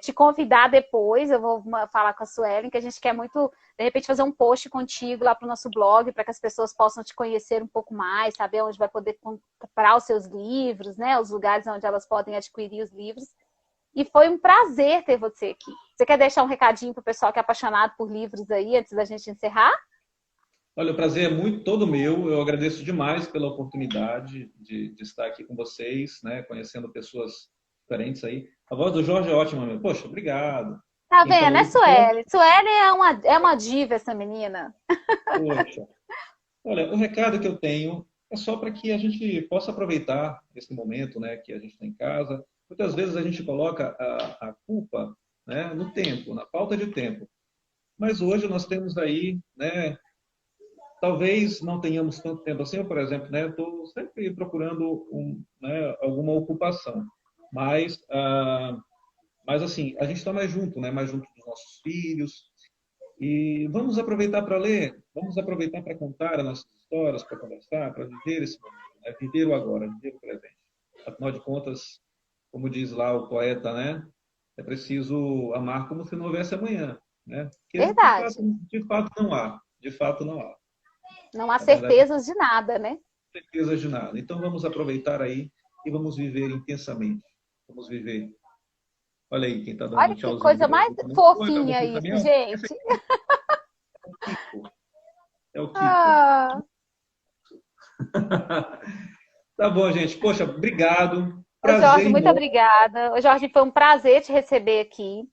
te convidar depois, eu vou falar com a Suelen, que a gente quer muito, de repente, fazer um post contigo lá para o nosso blog, para que as pessoas possam te conhecer um pouco mais, saber onde vai poder comprar os seus livros, né? Os lugares onde elas podem adquirir os livros. E foi um prazer ter você aqui. Você quer deixar um recadinho para o pessoal que é apaixonado por livros aí, antes da gente encerrar? Olha, o prazer é muito todo meu. Eu agradeço demais pela oportunidade de estar aqui com vocês, né? Conhecendo pessoas diferentes aí. A voz do Jorge é ótima, meu. Poxa, obrigado. Tá Então, vendo? É o que eu, Suelen. Suelen é uma diva, essa menina. poxa, olha, o recado que eu tenho é só para que a gente possa aproveitar esse momento, né, que a gente está em casa. Muitas vezes a gente coloca a culpa, né, no tempo, na falta de tempo. Mas hoje nós temos aí, né, talvez não tenhamos tanto tempo assim. Eu, por exemplo, né, estou sempre procurando né, alguma ocupação. Mas, mas assim, a gente está mais junto, né, mais junto dos nossos filhos. E vamos aproveitar para ler, vamos aproveitar para contar as nossas histórias, para conversar, para viver esse momento, né? Viver o agora, viver o presente. Afinal de contas, como diz lá o poeta, né? É preciso amar como se não houvesse amanhã, né? Porque Verdade. de fato não há, de fato não há. Não há Na verdade, certezas de nada, né? não tem certeza de nada. Então vamos aproveitar aí e vamos viver intensamente. Vamos viver. Olha aí quem está dando um Olha que tchauzinho coisa aqui para mais mim também. Oi, para fofinha você isso, também. Ó. Esse gente. aqui é o Kiko. É o Kiko. Ah, Tá bom, gente. Poxa, obrigado. Ô, Jorge, Prazer muito enorme. obrigada. Ô, Jorge, foi um prazer te receber aqui.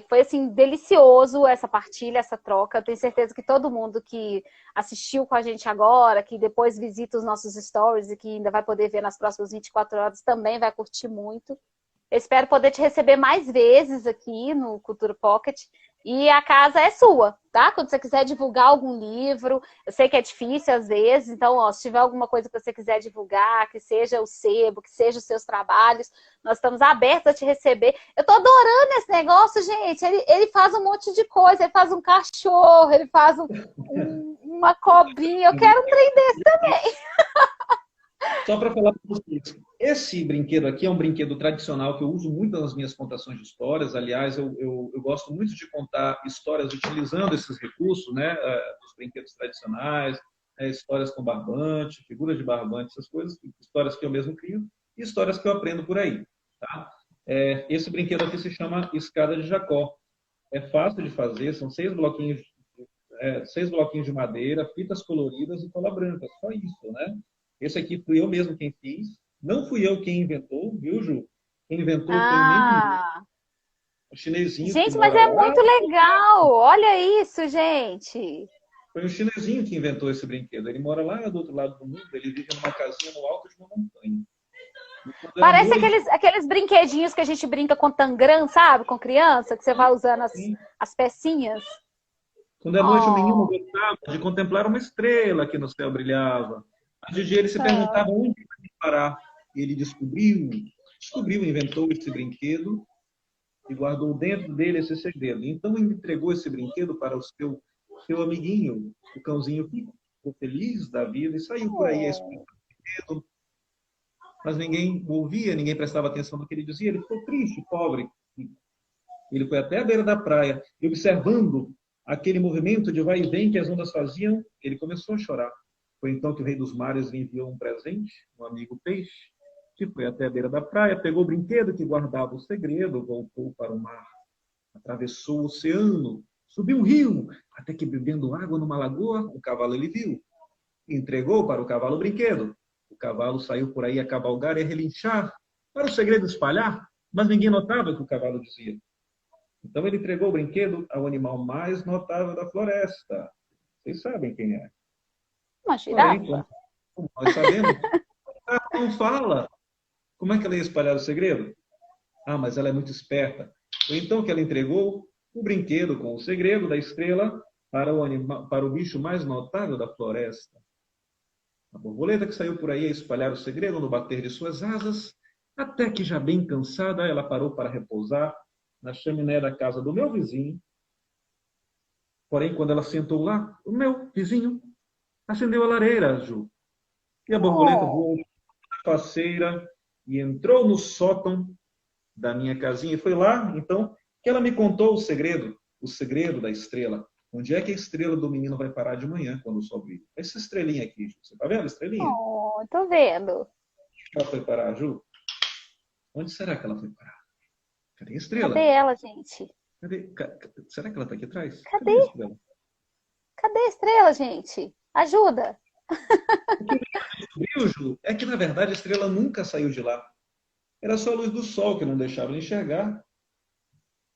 Foi assim delicioso essa partilha, essa troca. Eu tenho certeza que todo mundo que assistiu com a gente agora, que depois visita os nossos stories e que ainda vai poder ver nas próximas 24 horas, também vai curtir muito. Eu espero poder te receber mais vezes aqui no Cultura Pocket. E a casa é sua, tá? Quando você quiser divulgar algum livro, eu sei que é difícil às vezes, então, ó, se tiver alguma coisa que você quiser divulgar, que seja o sebo, que seja os seus trabalhos, nós estamos abertos a te receber. Eu tô adorando esse negócio, gente. Ele faz um monte de coisa, ele faz um cachorro, ele faz uma cobrinha. Eu quero um trem desse também. Só para falar para vocês, esse brinquedo aqui é um brinquedo tradicional que eu uso muito nas minhas contações de histórias. Aliás, eu gosto muito de contar histórias utilizando esses recursos, né, dos brinquedos tradicionais, histórias com barbante, figuras de barbante, essas coisas, histórias que eu mesmo crio e histórias que eu aprendo por aí. Tá? Esse brinquedo aqui se chama Escada de Jacó. É fácil de fazer, são 6 bloquinhos de madeira, fitas coloridas e cola branca, só isso, né? Esse aqui fui eu mesmo quem fiz. Não fui eu quem inventou, viu, Ju? Quem inventou foi um menino, Ah, um chinesinho que gente, mas mora é lá. muito legal. Olha isso, gente. Foi um chinesinho que inventou esse brinquedo. Ele mora lá do outro lado do mundo, ele vive numa casinha no alto de uma montanha. E quando é Parece noite, aqueles brinquedinhos que a gente brinca com tangram, sabe? Com criança, que você vai usando as pecinhas. quando é noite, o menino Oh, gostava de contemplar uma estrela que no céu brilhava. A de dia ele se ah. perguntava onde ia parar. E ele descobriu, inventou esse brinquedo e guardou dentro dele esse segredo. Então ele entregou esse brinquedo para o seu amiguinho, o cãozinho Pico. Ficou feliz da vida e saiu por aí a explicar o brinquedo, mas ninguém ouvia, ninguém prestava atenção no que ele dizia. Ele ficou triste, pobre. Ele foi até a beira da praia e, observando aquele movimento de vai e vem que as ondas faziam, ele começou a chorar. Foi então que o rei dos mares lhe enviou um presente, um amigo peixe, que foi até a beira da praia, pegou o brinquedo que guardava o segredo, voltou para o mar, atravessou o oceano, subiu o rio, até que, bebendo água numa lagoa, o cavalo ele viu. Entregou para o cavalo o brinquedo. O cavalo saiu por aí a cavalgar e a relinchar, para o segredo espalhar, mas ninguém notava o que o cavalo dizia. Então ele entregou o brinquedo ao animal mais notável da floresta. Vocês sabem quem é. Uma Porém, girafa? como nós sabemos, ela não fala. Como é que ela ia espalhar o segredo? Ah, mas ela é muito esperta. Foi então que ela entregou o brinquedo com o segredo da estrela para o bicho mais notável da floresta. A borboleta que saiu por aí a espalhar o segredo no bater de suas asas, até que, já bem cansada, ela parou para repousar na chaminé da casa do meu vizinho. Porém, quando ela sentou lá, o meu vizinho acendeu a lareira, Ju. E a borboleta Oh, voou na faceira e entrou no sótão da minha casinha. E foi lá, então, que ela me contou o segredo da estrela. Onde é que a estrela do menino vai parar de manhã, quando o sol brilha? Essa estrelinha aqui, Ju. Você está vendo a estrelinha? oh, tô vendo. Ela foi parar, Ju? Onde será que ela foi parar? Cadê a Cadê estrela? ela, gente? Será que ela está aqui atrás? Cadê Cadê? a estrela? Cadê a estrela, gente? Ajuda. O que descobriu, Ju, é que, na verdade, a estrela nunca saiu de lá. Era só a luz do sol que não deixava ele enxergar.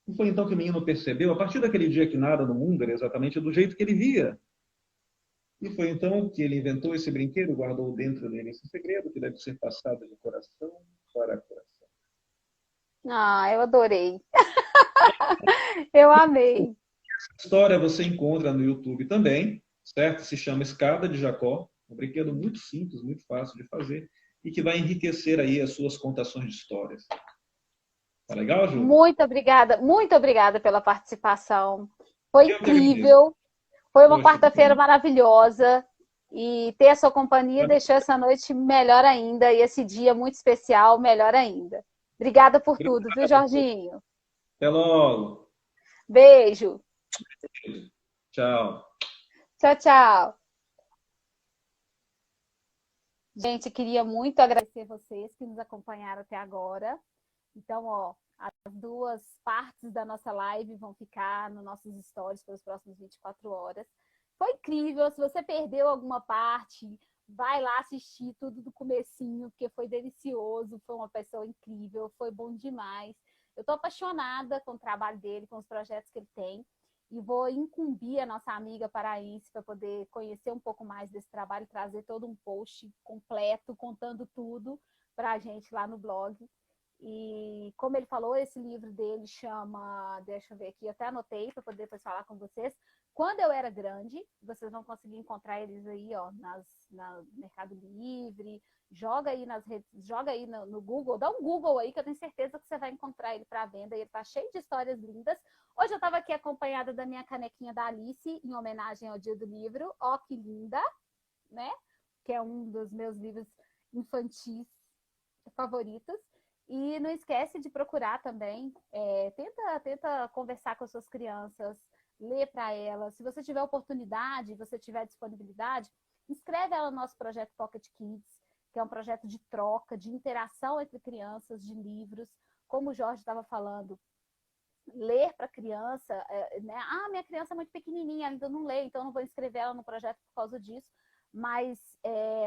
E foi então que o menino percebeu, a partir daquele dia, que nada no mundo era exatamente do jeito que ele via. E foi então que ele inventou esse brinquedo, guardou dentro dele esse segredo, que deve ser passado de coração para coração. Ah, eu adorei. Eu amei. Essa história você encontra no YouTube também, certo? Se chama Escada de Jacó, um brinquedo muito simples, muito fácil de fazer e que vai enriquecer aí as suas contações de histórias. Tá legal, Ju? Muito obrigada pela participação. Foi Eu que agradeço. incrível. Foi uma Poxa, que quarta-feira bom. maravilhosa. E ter a sua companhia deixou essa noite melhor ainda. E esse dia muito especial, melhor ainda. Obrigada por tudo, viu, Obrigado. Jorginho? Até logo. Beijo. Tchau. Tchau, tchau. Gente, queria muito agradecer vocês que nos acompanharam até agora. Então, ó, as duas partes da nossa live vão ficar nos nossos stories pelas próximas 24 horas. Foi incrível. Se você perdeu alguma parte, vai lá assistir tudo do comecinho, porque foi delicioso, foi uma pessoa incrível, foi bom demais. Eu estou apaixonada com o trabalho dele, com os projetos que ele tem, e vou incumbir a nossa amiga paraense para poder conhecer um pouco mais desse trabalho, trazer todo um post completo, contando tudo para a gente lá no blog. E como ele falou, esse livro dele chama, deixa eu ver aqui, até anotei para poder depois falar com vocês, Quando Eu Era Grande. Vocês vão conseguir encontrar eles aí, ó, no Mercado Livre. Joga aí nas redes, joga aí no Google, dá um Google aí que eu tenho certeza que você vai encontrar ele para venda. Ele tá cheio de histórias lindas. Hoje eu estava aqui acompanhada da minha canequinha da Alice, em homenagem ao Dia do Livro. Ó, que linda, né? Que é um dos meus livros infantis favoritos. E não esquece de procurar também, tenta conversar com as suas crianças, ler para elas. Se você tiver oportunidade, você tiver disponibilidade, inscreve ela no nosso projeto Pocket Kids, que é um projeto de troca, de interação entre crianças, de livros. Como o Jorge estava falando, ler para a criança, né? Ah, minha criança é muito pequenininha, ainda não lê, então não vou inscrever ela no projeto por causa disso. Mas,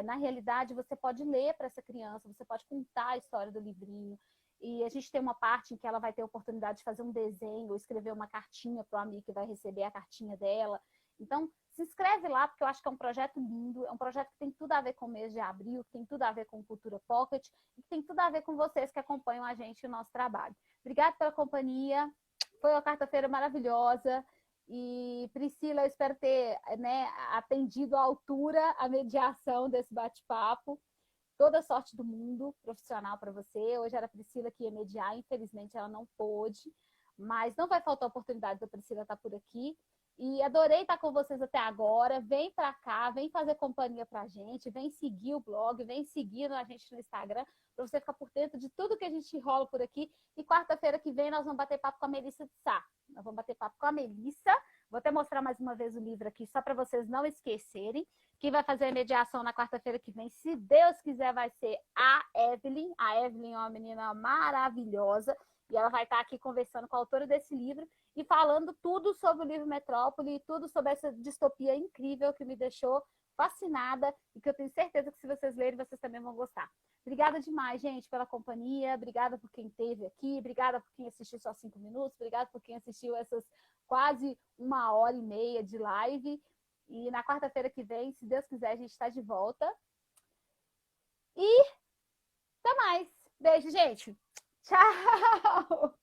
na realidade, você pode ler para essa criança, você pode contar a história do livrinho. E a gente tem uma parte em que ela vai ter a oportunidade de fazer um desenho, ou escrever uma cartinha para o amigo que vai receber a cartinha dela. Então, se inscreve lá, porque eu acho que é um projeto lindo, é um projeto que tem tudo a ver com o mês de abril, que tem tudo a ver com Cultura Pocket, e que tem tudo a ver com vocês que acompanham a gente e o nosso trabalho. Obrigada pela companhia, foi uma quarta-feira maravilhosa. E, Priscila, eu espero ter, né, atendido à altura a mediação desse bate-papo. Toda sorte do mundo profissional para você. Hoje era a Priscila que ia mediar, infelizmente ela não pôde, mas não vai faltar oportunidade da Priscila estar por aqui. E adorei estar com vocês até agora. Vem para cá, vem fazer companhia para a gente, vem seguir o blog, vem seguir a gente no Instagram, para você ficar por dentro de tudo que a gente rola por aqui. E quarta-feira que vem nós vamos bater papo com a Melissa de Sá. Nós vamos bater papo com a Melissa. Vou até mostrar mais uma vez o livro aqui, só para vocês não esquecerem. Quem vai fazer a mediação na quarta-feira que vem, se Deus quiser, vai ser a Evelyn. A Evelyn é uma menina maravilhosa. E ela vai estar aqui conversando com a autora desse livro e falando tudo sobre o livro Metrópole, tudo sobre essa distopia incrível que me deixou fascinada e que eu tenho certeza que se vocês lerem, vocês também vão gostar. Obrigada demais, gente, pela companhia. Obrigada por quem esteve aqui. Obrigada por quem assistiu só 5 minutos. Obrigada por quem assistiu essas quase 1h30 de live. E na quarta-feira que vem, se Deus quiser, a gente está de volta. E até mais. Beijo, gente. Tchau!